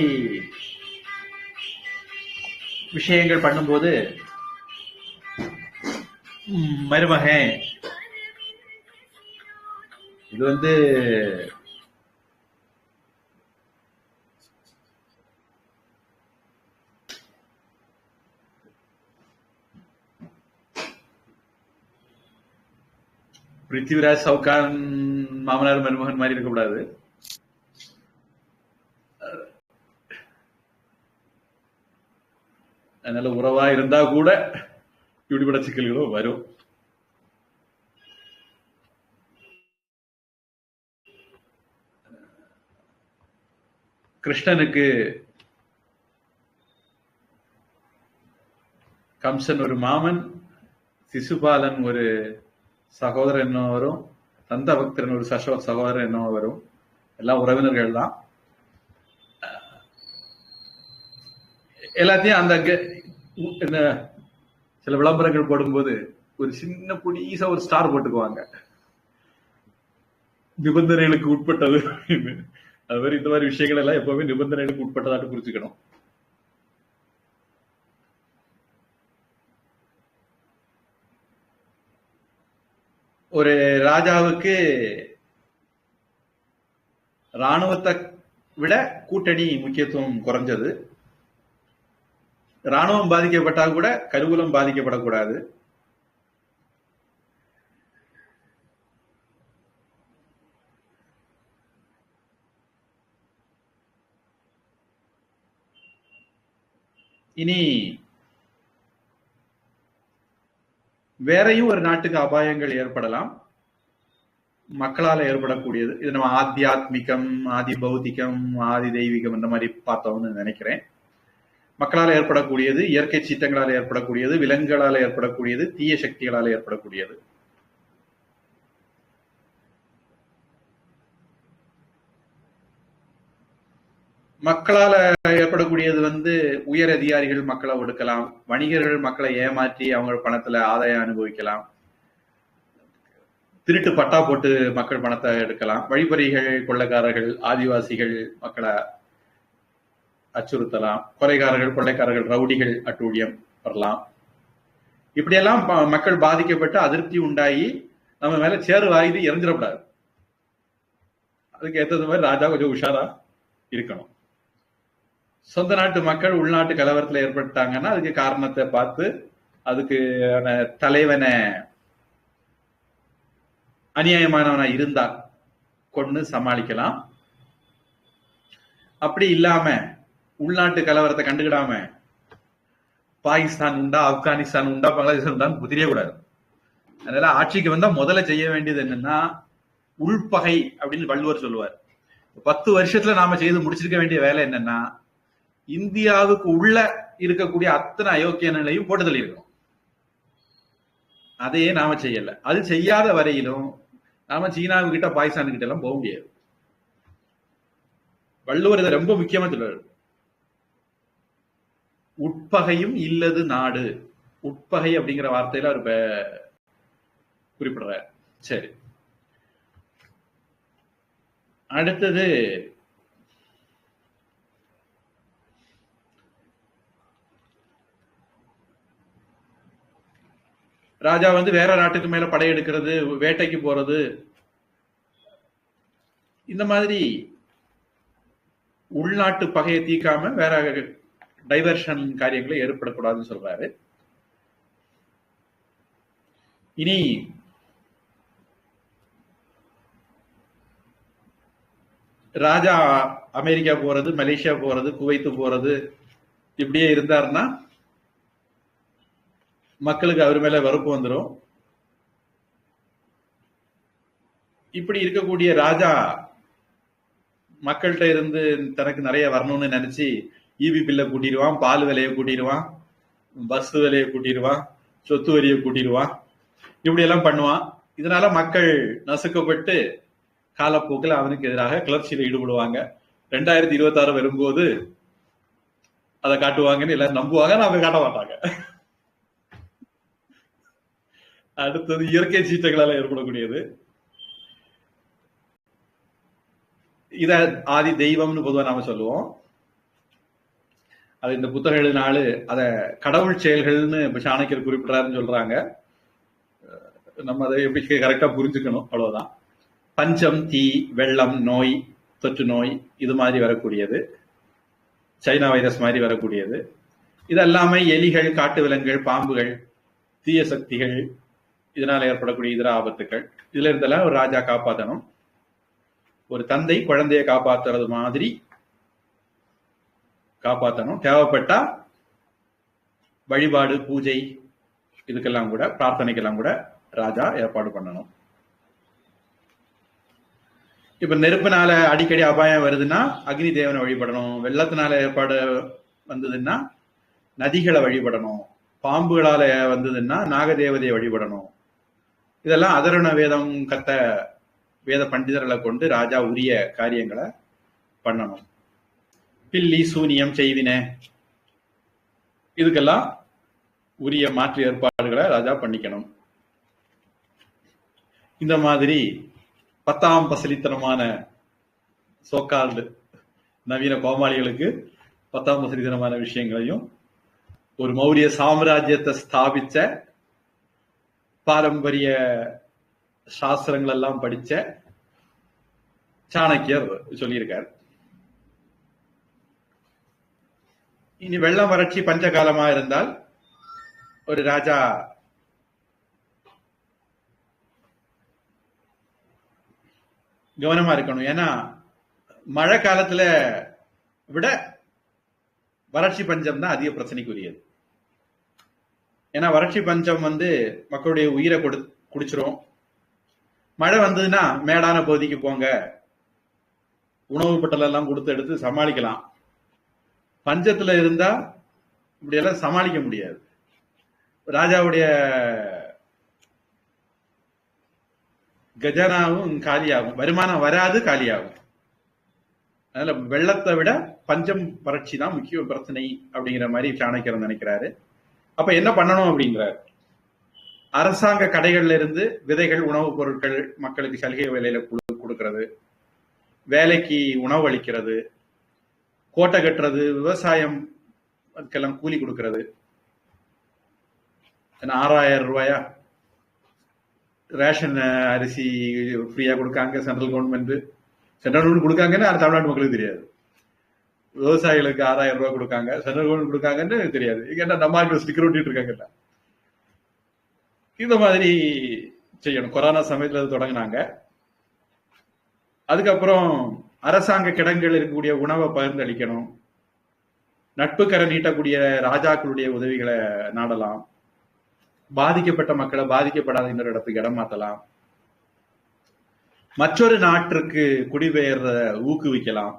விஷயங்கள் பண்ணும்போது மருமகன் இது பிருத்திவிராஜ் சவுகான் மாமனார் மருமகன் மாதிரி இருக்கக்கூடாது. அதனால உறவா இருந்தா கூட இப்படிப்பட்ட சிக்கல்களும் வரும். கிருஷ்ணனுக்கு கம்சன் ஒரு மாமன், சிசுபாலன் ஒரு சகோதரன் என்ன வரும், தந்த பக்தரன் ஒரு சகோதரன் என்ன வரும், எல்லாம் உறவினர்கள் தான். எல்லாத்தையும் அந்த சில விளம்பரங்கள் போடும்போது ஒரு சின்ன புடிசா ஒரு ஸ்டார் போட்டுக்குவாங்க, நிபந்தனைகளுக்கு உட்பட்டது. அது மாதிரி இந்த மாதிரி விஷயங்கள் எல்லாம் எப்பவுமே நிபந்தனைகளுக்கு உட்பட்டதாட்டு புரிஞ்சுக்கணும். ஒரு ராஜாவுக்கு ராணுவத்தை விட கூட்டணி முக்கியத்துவம் குறைஞ்சது. ராணுவம் பாதிக்கப்பட்டால் கூட கருவூலம் பாதிக்கப்படக்கூடாது. இனி வேறையும் ஒரு நாட்டுக்கு அபாயங்கள் ஏற்படலாம், மக்களால ஏற்படக்கூடியது. இது நம்ம ஆத்தியாத்மிகம், ஆதி பௌத்திகம், ஆதி தெய்வீகம் இந்த மாதிரி பார்த்தோம்னு நினைக்கிறேன். மக்களால் ஏற்படக்கூடியது, இயற்கை சீற்றங்களால் ஏற்படக்கூடியது, விலங்குகளால் ஏற்படக்கூடியது, தீய சக்திகளால் ஏற்படக்கூடியது. மக்களால ஏற்படக்கூடியது உயர் அதிகாரிகள் மக்களை ஒடுக்கலாம், வணிகர்கள் மக்களை ஏமாற்றி அவங்க பணத்துல ஆதாயம் அனுபவிக்கலாம், திருட்டு பட்டா போட்டு மக்கள் பணத்தை எடுக்கலாம், வழிப்பறிகள், கொள்ளைக்காரர்கள், ஆதிவாசிகள் மக்களை அச்சுறுத்தலாம், கொலைகாரர்கள், கொள்ளைக்காரர்கள், ரவுடிகள் அட்டூழியம் வரலாம். இப்படியெல்லாம் மக்கள் பாதிக்கப்பட்டு அதிருப்தி உண்டாகி நம்ம மேல சேறு வாங்கி இறந்துடக்கூடாது. அதுக்கு ஏற்றது மாதிரி ராஜா கொஞ்சம் உஷாரா இருக்கணும். சொந்த நாட்டு மக்கள் உள்நாட்டு கலவரத்துல ஏற்பட்டாங்கன்னா அதுக்கு காரணத்தை பார்த்து அதுக்கு தலைவனை அநியாயமானவனா இருந்தா கொண்டு சமாளிக்கலாம். அப்படி இல்லாம உள்நாட்டு கலவரத்தை கண்டுக்கிடாம பாகிஸ்தான் உண்டா, ஆப்கானிஸ்தான் உண்டா, பங்களாதேஷ் உண்டான்னு தெரியக்கூடாது. அதனால ஆட்சிக்கு வந்தா முதல்ல செய்ய வேண்டியது என்னன்னா உள்பகை அப்படின்னு வள்ளுவர் சொல்லுவார். 10 வருஷத்துல நாம செய்து முடிச்சிருக்க வேண்டிய வேலை என்னன்னா இந்தியாவுக்கு உள்ள இருக்கக்கூடிய அத்தனை அயோக்கிய நிலையும் போட்டு தள்ளி இருக்கணும். அதையே நாம செய்யல. அது செய்யாத வரையிலும் நாம சீனாவு கிட்ட பாகிஸ்தானு கிட்ட எல்லாம் போக முடியாது. வள்ளுவர் இதை ரொம்ப முக்கியமா சொல்றாரு. உட்பகையும் இல்லது நாடு. உட்பகை அப்படிங்கிற வார்த்தையில அவர் குறிப்பிடுறார். சரி, அடுத்தது ராஜா வேற நாட்டுக்கு மேல படையெடுக்கிறது, வேட்டைக்கு போறது, இந்த மாதிரி உள்நாட்டு பகையை தீக்காம வேற டைவர்ஷன் காரியங்களை ஏற்படக்கூடாதுன்னு சொல்றாரு. இனி ராஜா அமெரிக்கா போறது, மலேசியா போறது, குவைத்து போறது இப்படியே இருந்தாருன்னா மக்களுக்கு அவர் மேல வெறுப்பு வந்துடும். இப்படி இருக்கக்கூடிய ராஜா மக்கள்கிட்ட இருந்து தனக்கு நிறைய வரணும்னு நினைச்சு ஈபி பில்லை கூட்டிடுவான், பால் விலையை கூட்டிடுவான், பஸ் விலையை கூட்டிடுவான், சொத்து வரியை கூட்டிடுவான், இப்படி எல்லாம் பண்ணுவான். இதனால மக்கள் நசுக்கப்பட்டு காலப்போக்கில் அவனுக்கு எதிராக கிளர்ச்சியில் ஈடுபடுவாங்க. 2026 வரும்போது அதை காட்டுவாங்கன்னு எல்லாரும் நம்புவாங்க, நாம காட்ட மாட்டாங்க. அடுத்தது இயற்கை சீற்றங்களால ஏற்படக்கூடியது. இத ஆதி தெய்வம்னு பொதுவா நாம சொல்லுவோம். அது இந்த புத்தகம் எழுதினாலு அத கடவுள் செயல்கள்னு சாணக்கியர் குறிப்பிடுறாருன்னு சொல்றாங்க. நம்ம அதை எப்படி கரெக்டா புரிஞ்சுக்கணும், அவ்வளவுதான். பஞ்சம், தீ, வெள்ளம், நோய், தொற்று நோய், இது மாதிரி வரக்கூடியது, சைனா வைரஸ் மாதிரி வரக்கூடியது, இது எல்லாமே எலிகள், காட்டு விலங்குகள், பாம்புகள், தீய சக்திகள், இதனால ஏற்படக்கூடிய இதர ஆபத்துக்கள், இதுல இருந்தெல்லாம் ஒரு ராஜா காப்பாற்றணும். ஒரு தந்தை குழந்தைய காப்பாத்துறது மாதிரி காப்பாற்றணும். தேவைப்பட்டா வழிபாடு, பூஜை, இதுக்கெல்லாம் கூட, பிரார்த்தனைக்கெல்லாம் கூட ராஜா ஏற்பாடு பண்ணணும். இப்ப நெருப்புனால அடிக்கடி அபாயம் வருதுன்னா அக்னி தேவனை வழிபடணும். வெள்ளத்தினால ஏற்பாடு வந்ததுன்னா நதிகளை வழிபடணும். பாம்புகளால வந்ததுன்னா நாகதேவதையை வழிபடணும். இதெல்லாம் அதருண வேதம் கத்த வேத பண்டிதர்களை கொண்டு ராஜா உரிய காரியங்களை பண்ணணும். பில்லி சூனியம் செய்வின இதுக்கெல்லாம் உரிய மாற்று ஏற்பாடுகளை ராஜா பண்ணிக்கணும். இந்த மாதிரி 10ஆம் பசலித்தனமான சோக்கால்டு நவீன கோமாளிகளுக்கு 10ஆம் பசலித்தனமான விஷயங்களையும், ஒரு மௌரிய சாம்ராஜ்யத்தை ஸ்தாபிச்ச பாரம்பரிய சாஸ்திரங்கள் எல்லாம் படிச்ச சாணக்கியர் சொல்லியிருக்கார். இனி வெள்ளம், வறட்சி, பஞ்ச காலமா இருந்தால் ஒரு ராஜா கவனமா இருக்கணும். ஏன்னா மழை காலத்துல விட வறட்சி பஞ்சம் தான் அதிக பிரச்சனைக்குரியது. ஏன்னா வறட்சி பஞ்சம் மக்களுடைய உயிரை குடிச்சிரும். மழை வந்ததுன்னா மேடான பகுதிக்கு போங்க, உணவு பட்டல் எல்லாம் கொடுத்து எடுத்து சமாளிக்கலாம். பஞ்சத்துல இருந்தா இப்படி எல்லாம் சமாளிக்க முடியாது. ராஜாவுடைய கஜனாவும் காலியாகும், வருமானம் வராது, காலியாகும். அதனால வெள்ளத்தை விட பஞ்சம், வறட்சி தான் முக்கிய பிரச்சனை அப்படிங்கிற மாதிரி சாணக்கியர் நினைக்கிறாரு. அப்ப என்ன பண்ணணும் அப்படிங்கிறார். அரசாங்க கடைகள்ல இருந்து விதைகள், உணவுப் பொருட்கள் மக்களுக்கு சலுகை விலையில கொடுக்கறது, வேலைக்கு உணவு அளிக்கிறது, கோட்டை கட்டுறது, விவசாயம் அதுக்கெல்லாம் கூலி கொடுக்கறது. 6000 ரூபாயா ரேஷன் அரிசி ஃப்ரீயா கொடுக்காங்க சென்ட்ரல் கவர்மெண்ட். சென்ட்ரல் கவர்மெண்ட் கொடுக்காங்கன்னு தமிழ்நாட்டு மக்களுக்கு தெரியாது. விவசாயிகளுக்கு 6000 ரூபாய் கொடுக்காங்க, சென்ட்ரல் கவர்மெண்ட் கொடுக்காங்கன்னு தெரியாது. இங்க நம்ம ஸ்டிக்கர் ஒட்டிட்டு இருக்காங்கல்ல. இந்த மாதிரி செய்யணும். கொரோனா சமயத்துல அது தொடங்கினாங்க. அதுக்கப்புறம் அரசாங்க கிடங்குகள் இருக்கக்கூடிய உணவை பகிர்ந்து அளிக்கணும். நட்புக்கரை நீட்டக்கூடிய ராஜாக்களுடைய உதவிகளை நாடலாம். பாதிக்கப்பட்ட மக்களை பாதிக்கப்படாத இன்னொரு இடத்துக்கு இடம் மாத்தலாம். மற்றொரு நாட்டிற்கு குடிபெயர்ற ஊக்குவிக்கலாம்.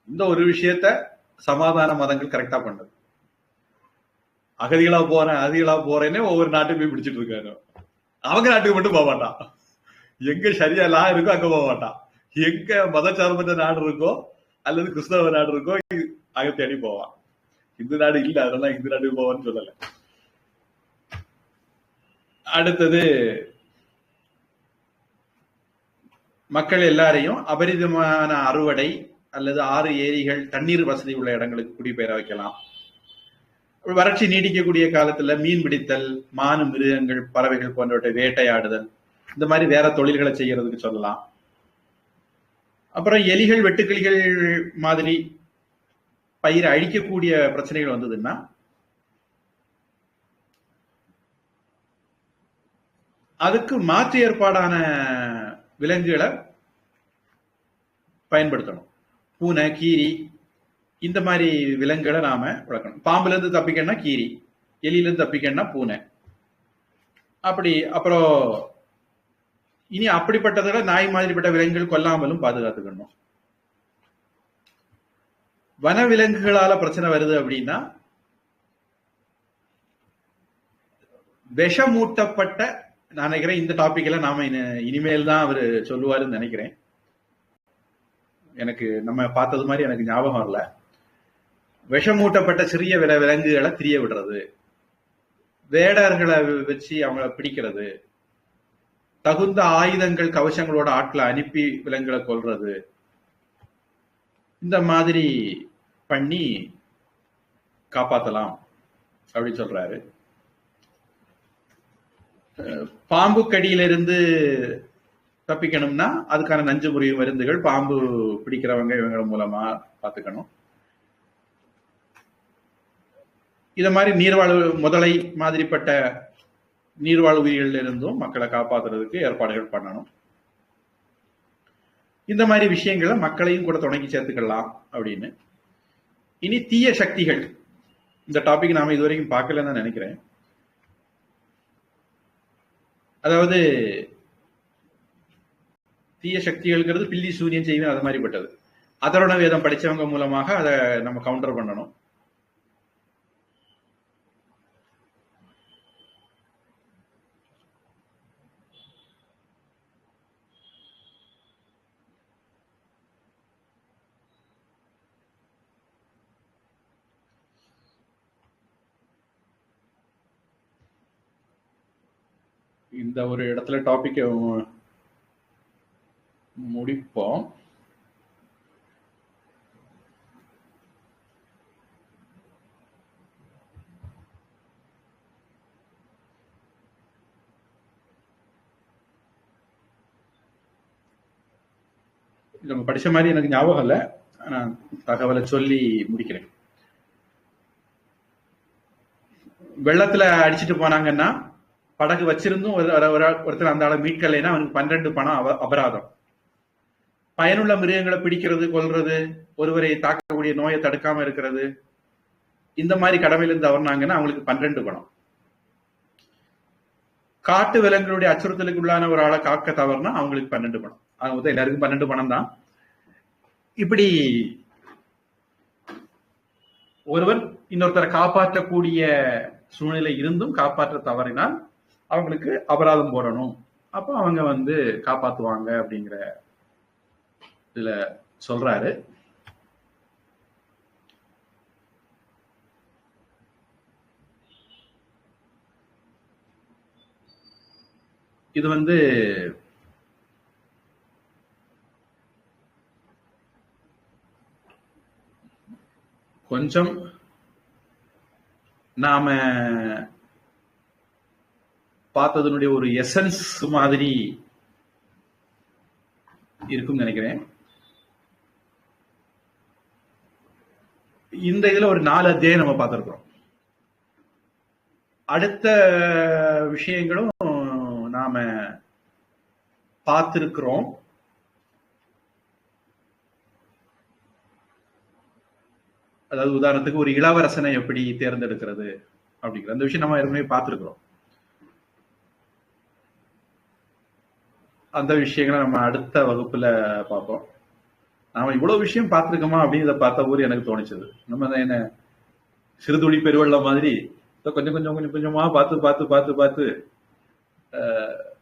இந்த ஒரு விஷயத்த சமாதான மதங்கள் கரெக்டா பண்ணுது. அகதிகளா போறேன்னு ஒவ்வொரு நாட்டுக்கு போய் பிடிச்சிட்டு இருக்காரு. அவங்க நாட்டுக்கு மட்டும் போக மாட்டான். எங்க சரியா லா இருக்கோ அங்க போக மாட்டான். எங்க மதச்சார்பற்ற நாடு இருக்கோ அல்லது கிறிஸ்தவ நாடு இருக்கோ அங்க தேடி போவான். இந்து நாடு இல்ல, அதெல்லாம் இந்து நாட்டுக்கு போவான்னு சொல்லல. அடுத்தது, மக்கள் எல்லாரையும் அபரிதமான அறுவடை அல்லது ஆறு, ஏரிகள், தண்ணீர் வசதி உள்ள இடங்களுக்கு குடிபெயர வைக்கலாம். வறட்சி நீடிக்கக்கூடிய காலத்துல மீன் பிடித்தல், மானு, மிருகங்கள், பறவைகள் போன்றவற்றை வேட்டையாடுதல், இந்த மாதிரி வேற தொழில்களை செய்யறதுக்கு சொல்லலாம். அப்புறம் எலிகள், வெட்டுக்கிளிகள் மாதிரி பயிரை அழிக்கக்கூடிய பிரச்சனைகள் வந்ததுன்னா அதுக்கு மாற்று ஏற்பாடான விலங்குகளை பயன்படுத்தணும். பூனை, கீரி, இந்த மாதிரி விலங்குகளை நாம வளர்க்கணும். பாம்புல இருந்து தப்பிக்கணும்னா கீரி, எலியில இருந்து தப்பிக்கணும்னா பூனை. அப்படி அப்புறம் இனி அப்படிப்பட்டதுல நாய் மாதிரிப்பட்ட விலங்குகள் கொல்லாமலும் பாதுகாத்துக்கணும். வன விலங்குகளால பிரச்சனை வருது அப்படின்னா விஷமூட்டப்பட்ட, நான் நினைக்கிறேன் இந்த டாபிக் எல்லாம் நாம இனிமேல் தான் அவரு சொல்லுவாருன்னு நினைக்கிறேன். எனக்கு நம்ம பார்த்தது மாதிரி எனக்கு ஞாபகம் வரல. விஷமூட்டப்பட்ட சிறிய விலங்குகளை திரிய விடுறது, வேடர்களை வச்சு அவங்கள பிடிக்கிறது, தகுந்த ஆயுதங்கள், கவசங்களோட ஆட்களை அனுப்பி விலங்குகளை கொல்றது, இந்த மாதிரி பண்ணி காப்பாத்தலாம் அப்படின்னு சொல்றாரு. பாம்பு கடியிலிருந்து தப்பிக்கணும்னா அதுக்கான நஞ்சு முறிவு மருந்துகள் பாம்பு பிடிக்கிறவங்க இவங்க மூலமா பாத்துக்கணும். இத மாதிரி நீர்வாழ் முதலை மாதிரிப்பட்ட நீர்வாழ் உயிரில இருந்தும் மக்களை காப்பாத்துறதுக்கு ஏற்பாடுகள் பண்ணணும். இந்த மாதிரி விஷயங்களை மக்களையும் கூட தொடங்கி சேர்த்துக்கலாம் அப்படின்னு. இனி தீய சக்திகள், இந்த டாபிக் நாம இதுவரைக்கும் பார்க்கலன்னு தான் நினைக்கிறேன். அதாவது தீய சக்திகள்ங்கிறது பில்லி சூரியன் செய்வேன் அது மாதிரிப்பட்டது. அதர்வண வேதம் படிச்சவங்க மூலமாக அதை நம்ம கவுண்டர் பண்ணணும். இந்த ஒரு இடத்துல டாபிக் முடிப்போம். நம்ம படிச்ச மாதிரி எனக்கு ஞாபகம் இல்லை, நான் தகவலை சொல்லி முடிக்கிறேன். வெள்ளத்துல அடிச்சுட்டு போனாங்கன்னா படகு வச்சிருந்தும் ஒருத்தர் அந்த ஆளை மீட்கலைன்னா அவனுக்கு 12 பணம் அபராதம். பயனுள்ள மிருகங்களை பிடிக்கிறது, கொல்றது, ஒருவரை தாக்கக்கூடிய நோயை தடுக்காம இருக்கிறது, இந்த மாதிரி கடமையிலிருந்து தவறினாங்கன்னா அவங்களுக்கு 12 பணம். காட்டு விலங்குகளுடைய அச்சுறுத்தலுக்கு உள்ளான ஒரு ஆளை காக்க தவறுனா அவங்களுக்கு 12 பணம். அவங்க எல்லாருக்கும் 12 பணம் தான். இப்படி ஒருவர் இன்னொருத்தரை காப்பாற்றக்கூடிய சூழ்நிலை இருந்தும் காப்பாற்ற தவறினால் அவங்களுக்கு அபராதம் போடணும். அப்போ அவங்க காப்பாத்துவாங்க அப்படிங்கிற இதுல சொல்றாரு. இது கொஞ்சம் நாம பார்த்ததனுடைய ஒரு எசன்ஸ் மாதிரி இருக்கும் நினைக்கிறேன். இந்த இதுல ஒரு 4 அத்தியாயம் நம்ம பார்த்திருக்கிறோம். அடுத்த விஷயங்களும் நாம பார்த்திருக்கிறோம். அதாவது உதாரணத்துக்கு ஒரு இளவரசனை எப்படி தேர்ந்தெடுக்கிறது அப்படிங்கிற அந்த விஷயம் நம்ம ஏற்கனவே பார்த்திருக்கிறோம். அந்த விஷயங்களை நம்ம அடுத்த வகுப்புல பார்ப்போம். நாம இவ்வளவு விஷயம் பார்த்திருக்கோமா அப்படின்னு இதை பார்த்த போது எனக்கு தோணிச்சது. நம்ம என்ன சிறுதுளி பெருவெள்ள மாதிரி கொஞ்சம் கொஞ்சம் கொஞ்சம் கொஞ்சமா பார்த்து பார்த்து பார்த்து பார்த்து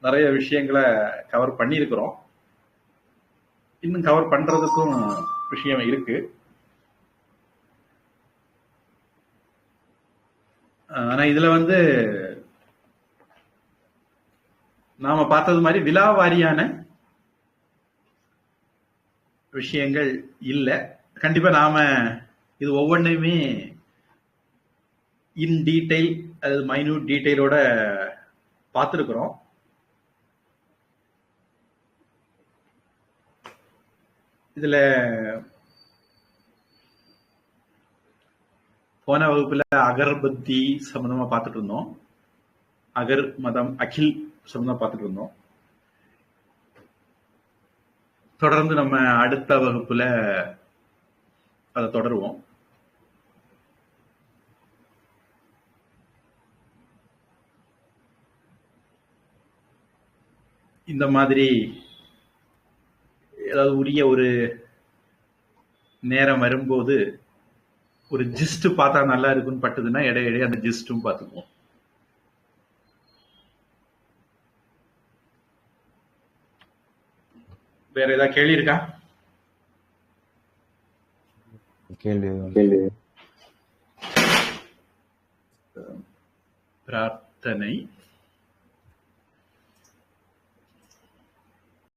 நிறைய விஷயங்களை கவர் பண்ணியிருக்கிறோம். இன்னும் கவர் பண்றதுக்கும் விஷயம் இருக்கு. ஆனா இதுல நாம பார்த்தது மாதிரி விலாவாரியான விஷயங்கள் இல்ல. கண்டிப்பா நாம இது ஒவ்வொன்றையுமே இன் டீடைல், அது மைன்யூட் டீடைலோட பார்த்திருக்கிறோம். இதுல போன வகுப்புல அகர்பத்தி சம்பந்தமா பார்த்துட்டு இருந்தோம். அகர் மதம் அகில் சம்பந்தமா பார்த்துட்டு இருந்தோம். தொடர்ந்து நம்ம அடுத்த வகுப்புல அதை தொடருவோம். இந்த மாதிரி ஏதாவது உரிய ஒரு நேரம் வரும்போது ஒரு ஜிஸ்ட் பார்த்தா நல்லா இருக்குன்னு பட்டுதுன்னா இடையிடையே அந்த ஜிஸ்டும் பார்த்துக்குவோம். வேற ஏதாவது கேள்வி இருக்கா? பிரார்த்தனை.